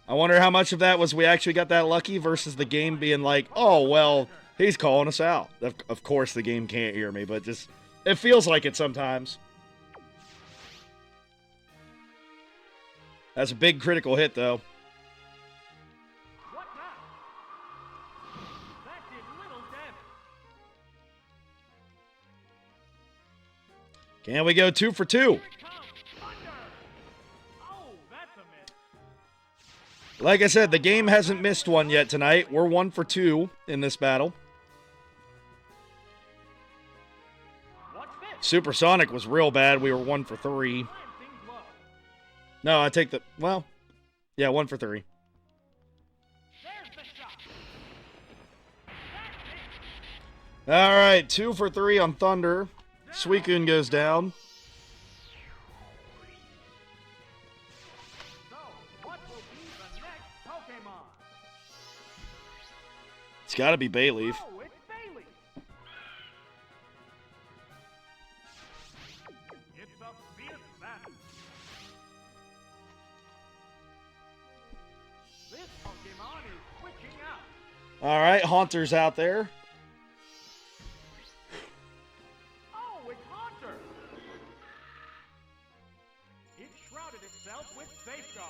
I wonder how much of that was we actually got that lucky versus the game being like, oh, well, he's calling us out. Of course the game can't hear me, but just it feels like it sometimes. That's a big critical hit, though. What now? That did little damage. Can we go 2 for 2? Here it comes. Thunder. Oh, that's a miss. Like I said, the game hasn't missed one yet tonight. We're 1 for 2 in this battle. What's this? Supersonic was real bad. We were 1 for 3. Time seems low. No, I take the... Well, yeah, 1 for 3. There's the shot. That's it. All right, 2 for 3 on Thunder. Suicune goes down. So, what will be the next Pokemon? It's got to be Bayleaf. Oh, it's Bailey. It's a fierce battle. This Pokemon is switching out. All right, Haunter's out there. Oh, it's Haunter. It shrouded itself with Safeguard.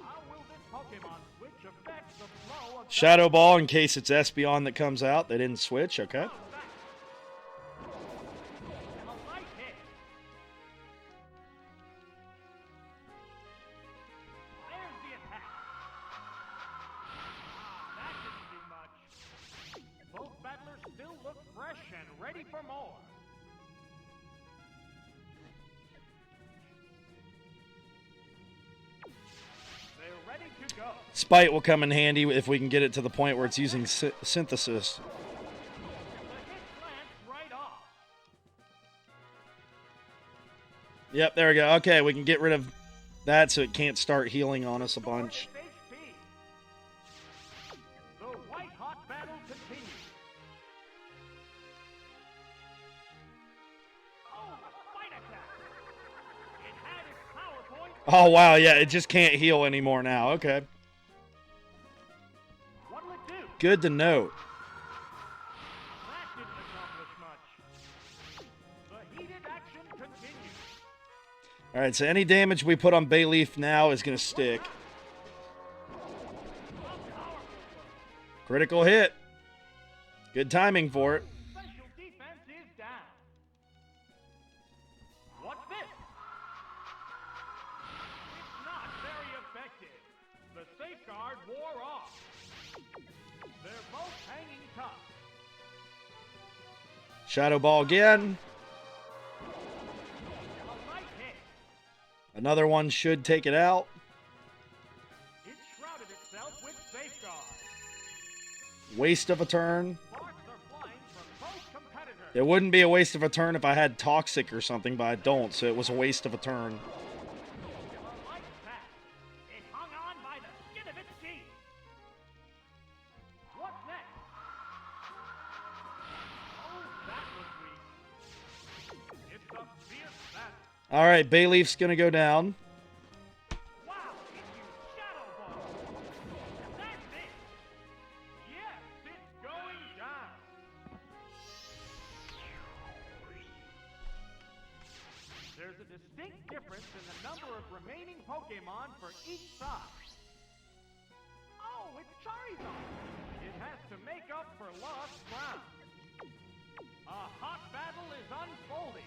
How will this Pokemon switch affect the flow of Shadow Ball in case it's Espeon that comes out. They didn't switch, okay. a light hit. There's the attack. That didn't do much. Both battlers still look fresh and ready for more. They're ready to go. Spite will come in handy if we can get it to the point where it's using Synthesis. The hit lands right off. Yep, there we go. Okay, we can get rid of that so it can't start healing on us a bunch. HP. The white hot battle continues. Oh, fight attack. It had its power point. Oh, wow, yeah, it just can't heal anymore now. Okay. What'll it do? Good to note. That didn't accomplish much. The heated action continues. Alright, so any damage we put on Bayleaf now is going to stick. Critical hit. Good timing for it. Special defense is down. What's this? It's not very effective. The safeguard wore off. They're both hanging tough. Shadow Ball again. A light hit. Another one should take it out. It shrouded itself with safeguard. Waste of a turn. Sparks are flying from both competitors. It wouldn't be a waste of a turn if I had Toxic or something, but I don't, so it was a waste of a turn. A light pass. It hung on by the skin of its teeth. What's next? Oh, that was weak. It's a fierce battle. Alright, Bayleaf's gonna go down. Wow, it used Shadow Ball. That's it. Yes, it's going down. There's a distinct difference in the number of remaining Pokémon for each side. Oh, it's Charizard. It has to make up for lost ground. A hot battle is unfolding.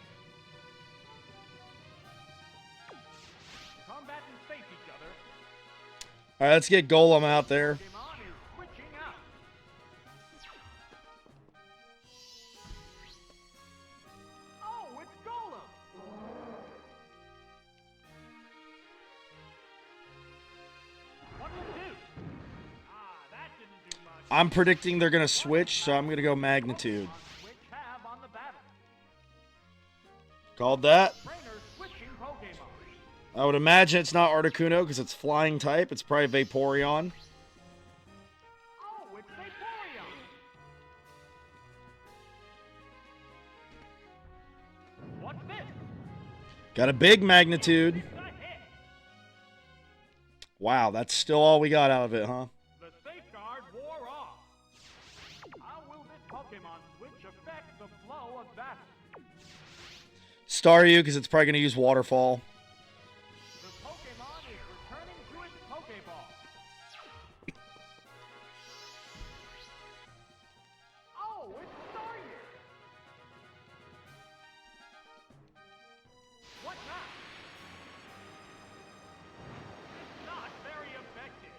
Combatants face each other. Alright, let's get Golem out there. Pokémon is switching out. Oh, it's Golem. What will it do? That didn't do much. I'm predicting they're gonna switch, so I'm gonna go Magnitude. Switch tab on the battle. Called that. Trainer switching Pokémon. I would imagine it's not Articuno because it's flying type. It's probably Vaporeon. Oh, it's Vaporeon. What's this? Got a big Magnitude. It's a hit. Wow, that's still all we got out of it, huh? The safeguard wore off. How will this Pokemon switch affect the flow of battle? Staryu because it's probably gonna use Waterfall. The Pokemon is returning to its Pokeball. Oh, it's Staryu. What now? It's not very effective.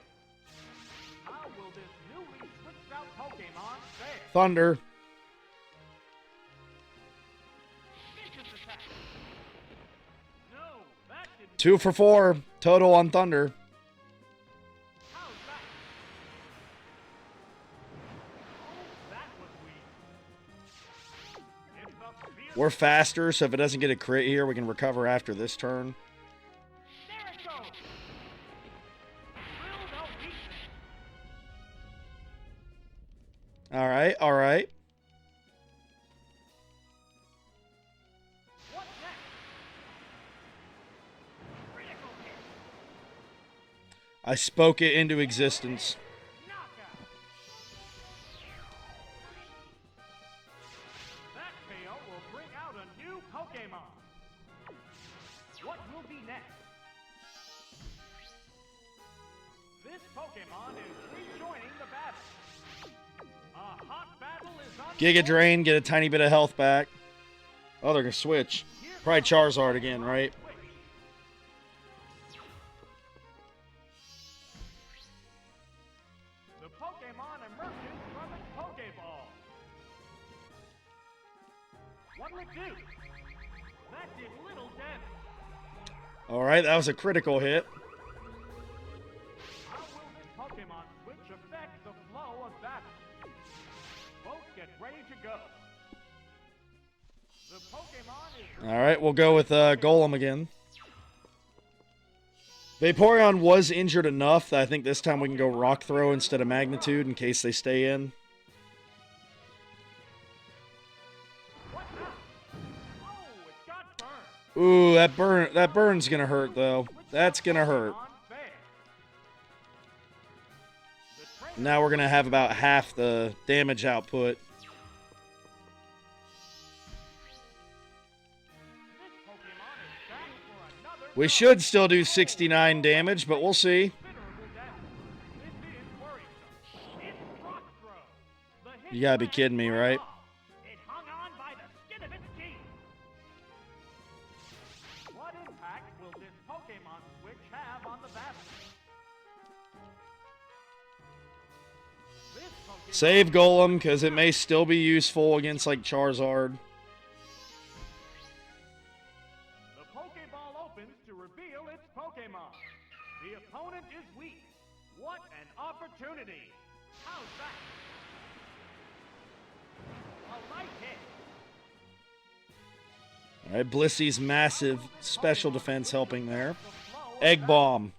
How will this newly switched out Pokemon fare? Thunder. Vicious attack. No, that didn't. 2 for 4 total on Thunder. How's that? Oh, that was weak. It's a fierce. We're faster, so if it doesn't get a crit here, we can recover after this turn. There it goes. Drill no weakness. Alright, alright. What's next? Critical hit. I spoke it into existence. Knockout. That KO will bring out a new Pokemon. What will be next? This Pokemon is rejoining the battle. A hot battle is on. Giga Drain, get a tiny bit of health back. Oh, they're gonna switch. Probably Charizard again, right? The Pokemon emerges from its Pokeball. What will it do? That did little damage. Alright, that was a critical hit. How will this Pokemon switch affect the flow of battle? Both get ready to go. The Pokemon is Alright, we'll go with Golem again. Vaporeon was injured enough that I think this time we can go Rock Throw instead of Magnitude in case they stay in. what now? Oh, it got burned. Ooh, that burn's gonna hurt though. That's gonna hurt. Unfair. The trainer Now we're gonna have about half the damage output. This Pokemon is back for another We should still do 69 damage, but we'll see. You gotta be kidding me, right? It hung on by the skin of its teeth. What impact will this Pokemon switch have on the battle? This Pokemon Save Golem, because it may still be useful against, like, Charizard. The Pokeball opens to reveal its Pokemon. The opponent is weak. What an opportunity. How's that? A light hit. Alright, Blissy's massive special defense helping there. Egg Bomb.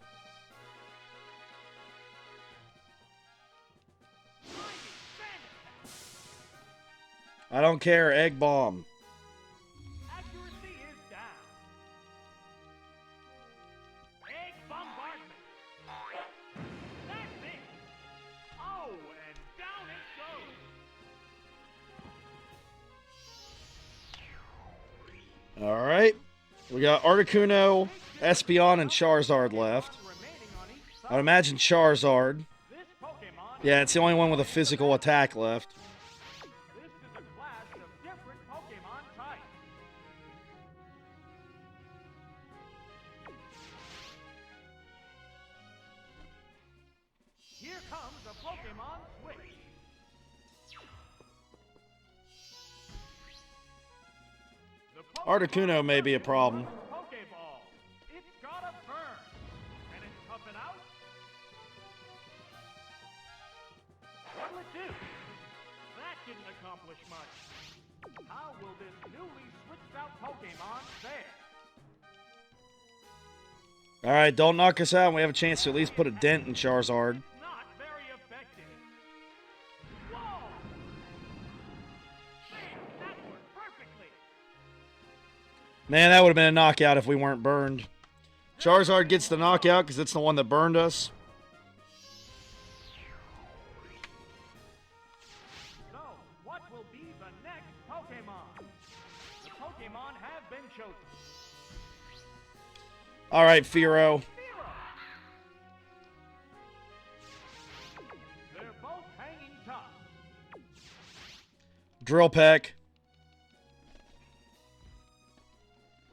I don't care, Egg Bomb. Accuracy is down. Egg bombardment. That's it. Oh, and down it goes. Alright. We got Articuno, Espeon, and Charizard left. Remaining on each I'd side. imagine Charizard. This Pokemon. Yeah, it's the only one with a physical attack left. This is a clash of different Pokemon types. Here comes a Pokemon switch. The Articuno may be a problem. Pokeball. It's got a burn. Can it tough it out? What'll it do? That didn't accomplish much. How will this newly switched out Pokemon fare? Alright, don't knock us out, and we have a chance to at least put a dent in Charizard. Not very effective. Whoa! Man, that worked perfectly. Man, that would have been a knockout if we weren't burned. Charizard gets the knockout because it's the one that burned us. So, what will be the next Pokemon? The Pokemon have been chosen. Alright, Fearow. They're both hanging tough. Drill Peck.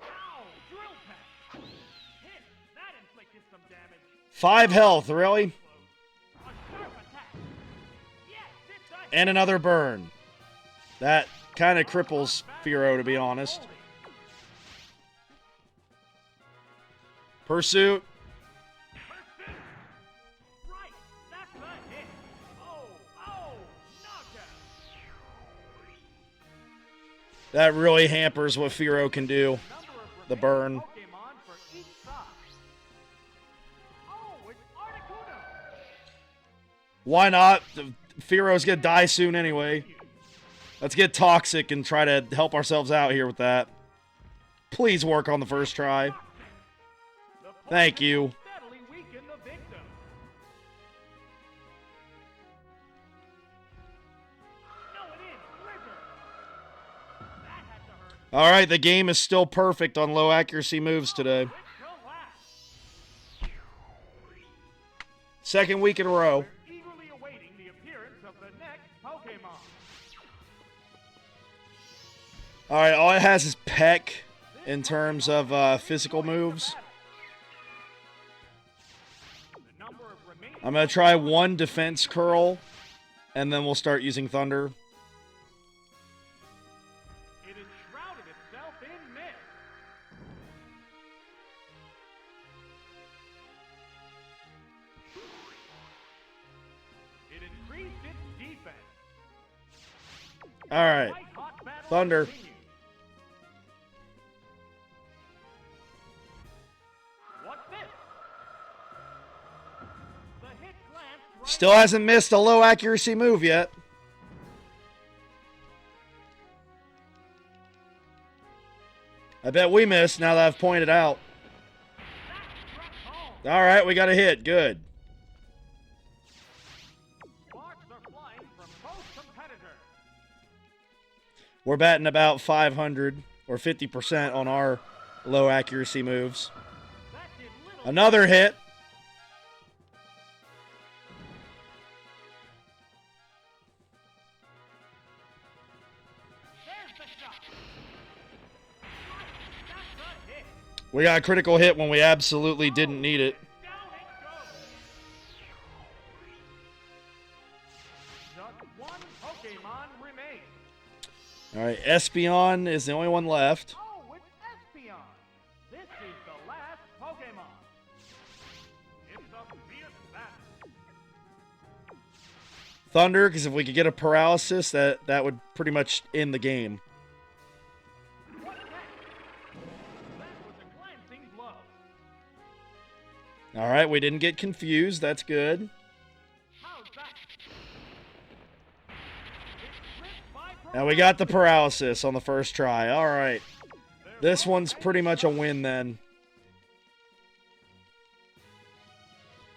Ow! Drill Peck! Hit! That inflicted some damage. 5 health, really? A sharp attack. Yes, it's a And another burn. That kind of cripples Fearow, to be honest. Pursuit. Right! That's a hit! Oh! Knockout! That really hampers what Fearow can do. Number of The burn. Pokemon for each side. Oh, it's Articuno! Why not? Fearow's gonna die soon anyway. Let's get Toxic and try to help ourselves out here with that. Please work on the first try. The Thank you. steadily weaken the victim. No, it is Blizzard. That had to hurt. Alright, the game is still perfect on low accuracy moves today. Which will last. Second week in a row. We're eagerly awaiting the appearance of the next Pokemon. Alright, all it has is Peck in terms of physical moves. The number of remaining I'm going to try one defense curl, and then we'll start using Thunder. it enshrouded itself in mist. It increased its defense. Alright, White-hot battle Thunder. continues. What's this? The hit glanced right Still hasn't missed a low accuracy move yet. I bet we missed now that I've pointed out. that struck home. Alright, we got a hit. Good. Sparks are flying from both competitors. We're batting about 500 or 50% on our low accuracy moves. Another hit. There's the shot. That's a hit. We got a critical hit when we absolutely didn't need it. Down it goes. Just one Pokemon remains. All right, Espeon is the only one left. Oh, it's Espeon. This is the last Pokemon. It's a fierce battle. Thunder, because if we could get a paralysis, that would pretty much end the game. What's that? That was a glancing blow. All right, we didn't get confused. That's good. How's that? It's ripped by Now we got the paralysis on the first try. All right. This one's pretty much a win then.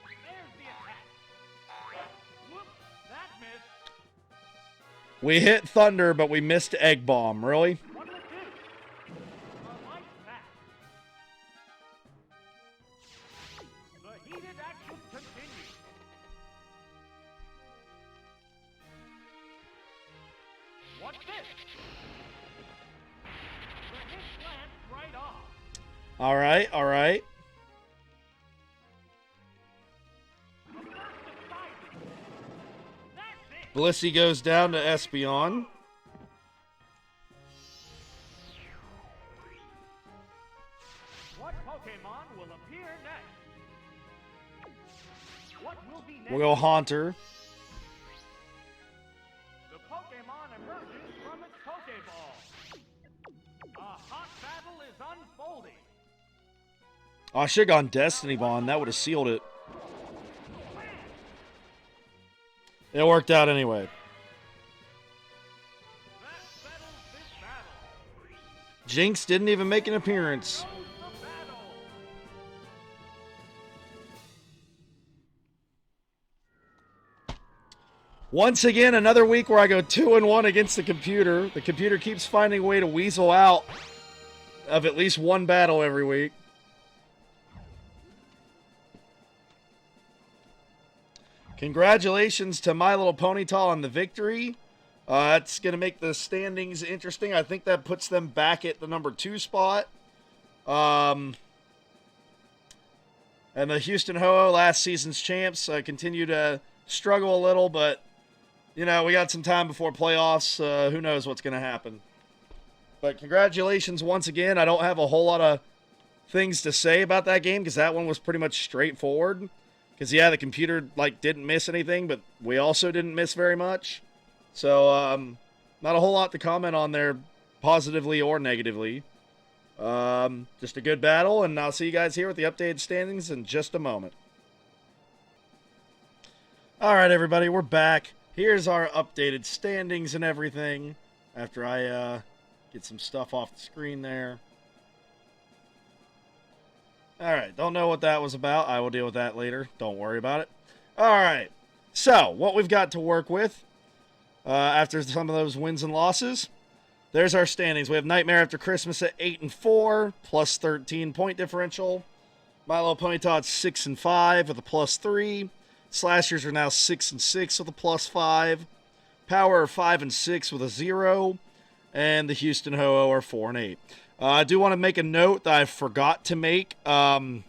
There's the attack. Whoops, that missed. We hit Thunder, but we missed Egg Bomb. Really? What'll it do? A light attack. The heated action continues. What's this? The hit glanced right off. All right, all right. The first decided. That's it. Blissey goes down to Espeon. What Pokemon will appear next? What will be next? We'll go Haunter. The Pokemon emerges from its Pokeball. A hot battle is unfolding. Oh, I should have gone Destiny Bond. That would have sealed it. It worked out anyway. That settles this battle. Jinx didn't even make an appearance. Goes the battle. Once again, another week where I go 2-1 against the computer. The computer keeps finding a way to weasel out of at least one battle every week. Congratulations to My Little Ponyta on the victory. That's going to make the standings interesting. I think that puts them back at the number 2 spot. And the Houston Ho-Oh, last season's champs, continue to struggle a little, but, you know, we got some time before playoffs. Who knows what's going to happen. But congratulations once again. I don't have a whole lot of things to say about that game because that one was pretty much straightforward. Because, yeah, the computer, didn't miss anything, but we also didn't miss very much. So, not a whole lot to comment on there, positively or negatively. Just a good battle, and I'll see you guys here with the updated standings in just a moment. All right, everybody, we're back. Here's our updated standings and everything after I get some stuff off the screen there. All right, don't know what that was about. I will deal with that later. Don't worry about it. All right, so what we've got to work with after some of those wins and losses, there's our standings. We have Nightmare After Christmas at 8-4, plus 13 point differential. My Little Ponyta at 6-5 with a plus 3. Slashers are now 6-6 with a plus 5. Power are 5-6 with a 0. And the Houston Ho-Oh are 4-8. I do want to make a note that I forgot to make going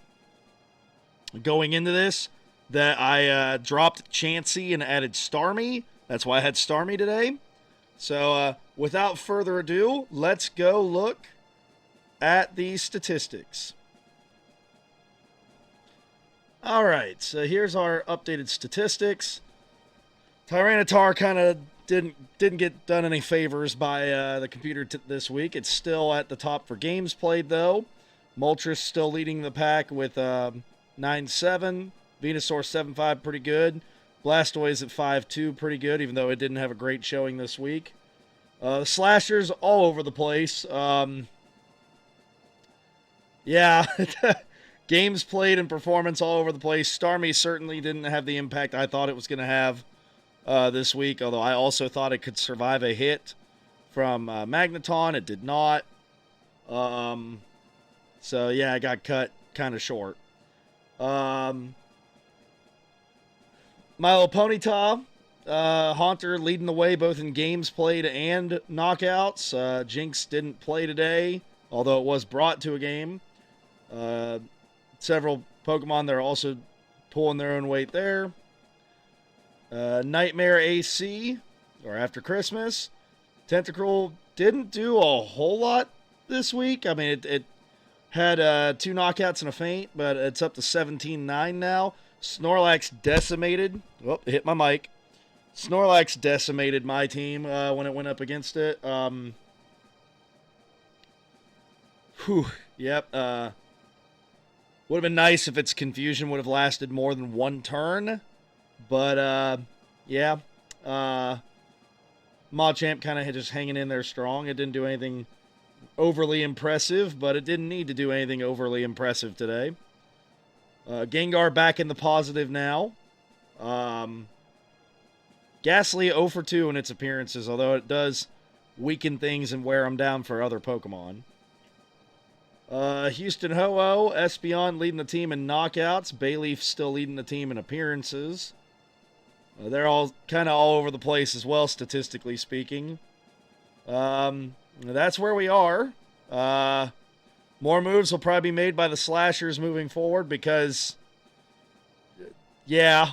into this, that I dropped Chansey and added Starmie. That's why I had Starmie today. So without further ado, let's go look at the statistics. All right, so here's our updated statistics. Tyranitar kind of didn't get done any favors by the computer this week. It's still at the top for games played, though. Moltres still leading the pack with 9-7. Venusaur 7-5, pretty good. Blastoise at 5-2, pretty good, even though it didn't have a great showing this week. The Slashers all over the place. Yeah, games played and performance all over the place. Starmie certainly didn't have the impact I thought it was going to have this week, although I also thought it could survive a hit from Magneton. It did not. So, yeah, I got cut kind of short. My Little Ponyta, Haunter leading the way both in games played and knockouts. Jinx didn't play today, although it was brought to a game. Several Pokemon that are also pulling their own weight there. Nightmare AC, or After Christmas. Tentacruel didn't do a whole lot this week. I mean, it had 2 knockouts and a faint, but it's up to 17-9 now. Snorlax decimated. Oh, hit my mic. Snorlax decimated my team when it went up against it. Yep. Would have been nice if its confusion would have lasted more than 1 turn. But, yeah. Machamp kind of just hanging in there strong. It didn't do anything overly impressive, but it didn't need to do anything overly impressive today. Gengar back in the positive now. Ghastly 0 for 2 in its appearances, although it does weaken things and wear them down for other Pokemon. Houston Ho-Oh, Espeon leading the team in knockouts. Bayleaf still leading the team in appearances. They're all kind of all over the place as well, statistically speaking. That's where we are. More moves will probably be made by the Slashers moving forward because, yeah.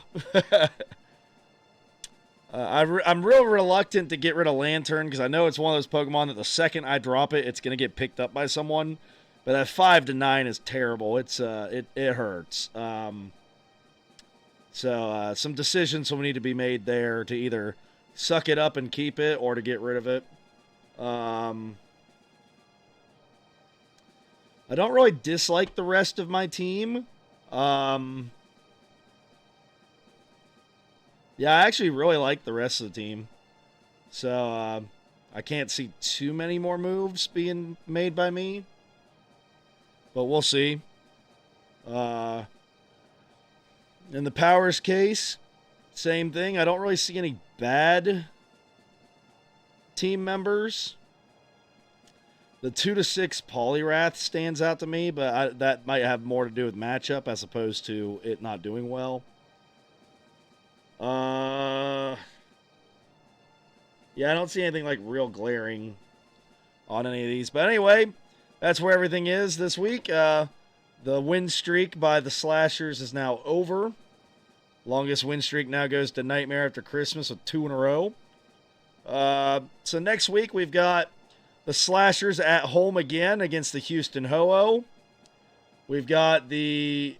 I'm real reluctant to get rid of Lantern because I know it's one of those Pokemon that the second I drop it, it's going to get picked up by someone. But that 5-9 is terrible. It hurts. So some decisions will need to be made there to either suck it up and keep it or to get rid of it. I don't really dislike the rest of my team. Yeah, I actually really like the rest of the team. So I can't see too many more moves being made by me. But we'll see. In the Powers case, same thing. I don't really see any bad team members. The 2-6 Poliwrath stands out to me, but that might have more to do with matchup as opposed to it not doing well. Yeah, I don't see anything like real glaring on any of these. But anyway, that's where everything is this week. The win streak by the Slashers is now over. Longest win streak now goes to Nightmare After Christmas with 2 in a row. So next week we've got the Slashers at home again against the Houston Ho-Oh. We've got 2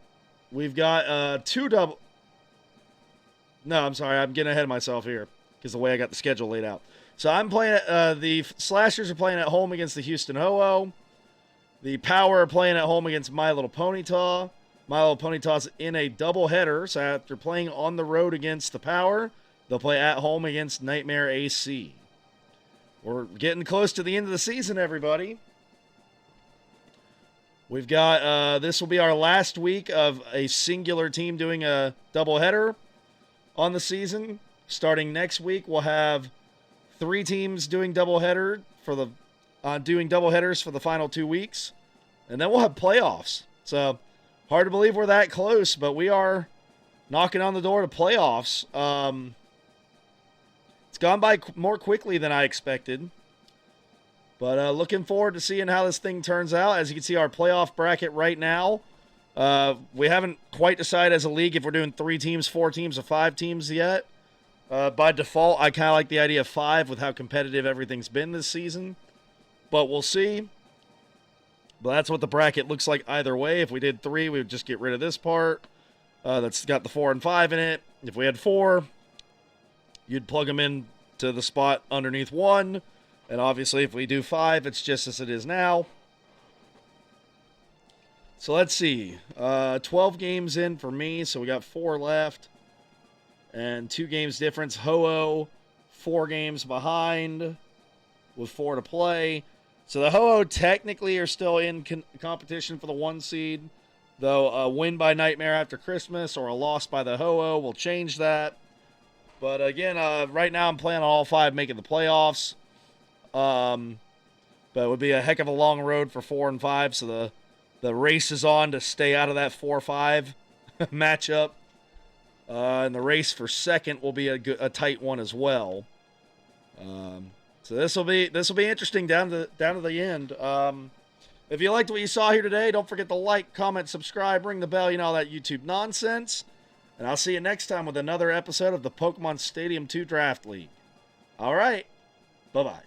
double. No, I'm sorry. I'm getting ahead of myself here because the way I got the schedule laid out. So I'm playing. The Slashers are playing at home against the Houston Ho-Oh. The Power are playing at home against My Little Ponyta. My Little Ponyta's in a doubleheader, so after playing on the road against the Power, they'll play at home against Nightmare AC. We're getting close to the end of the season, everybody. We've got, this will be our last week of a singular team doing a doubleheader on the season. Starting next week, we'll have 3 teams doing doubleheaders for the final 2 weeks. And then we'll have playoffs. So, hard to believe we're that close, but we are knocking on the door to playoffs. It's gone by more quickly than I expected. But looking forward to seeing how this thing turns out. As you can see, our playoff bracket right now, we haven't quite decided as a league if we're doing 3 teams, 4 teams, or 5 teams yet. By default, I kind of like the idea of 5 with how competitive everything's been this season. But we'll see. But that's what the bracket looks like either way. If we did 3, we would just get rid of this part. That's got the 4 and 5 in it. If we had 4, you'd plug them in to the spot underneath 1. And obviously, if we do 5, it's just as it is now. So let's see. 12 games in for me, so we got 4 left. And 2 games difference. Ho-Oh, 4 games behind with 4 to play. So the Ho-Oh technically are still in competition for the 1 seed. Though a win by Nightmare After Christmas or a loss by the Ho-Oh will change that. But again, right now I'm playing on all 5 making the playoffs. But it would be a heck of a long road for 4 and 5. So the race is on to stay out of that 4-5 matchup. And the race for second will be a tight one as well. So this will be interesting down to the end. If you liked what you saw here today, don't forget to like, comment, subscribe, ring the bell, all that YouTube nonsense. And I'll see you next time with another episode of the Pokemon Stadium 2 Draft League. All right. Bye-bye.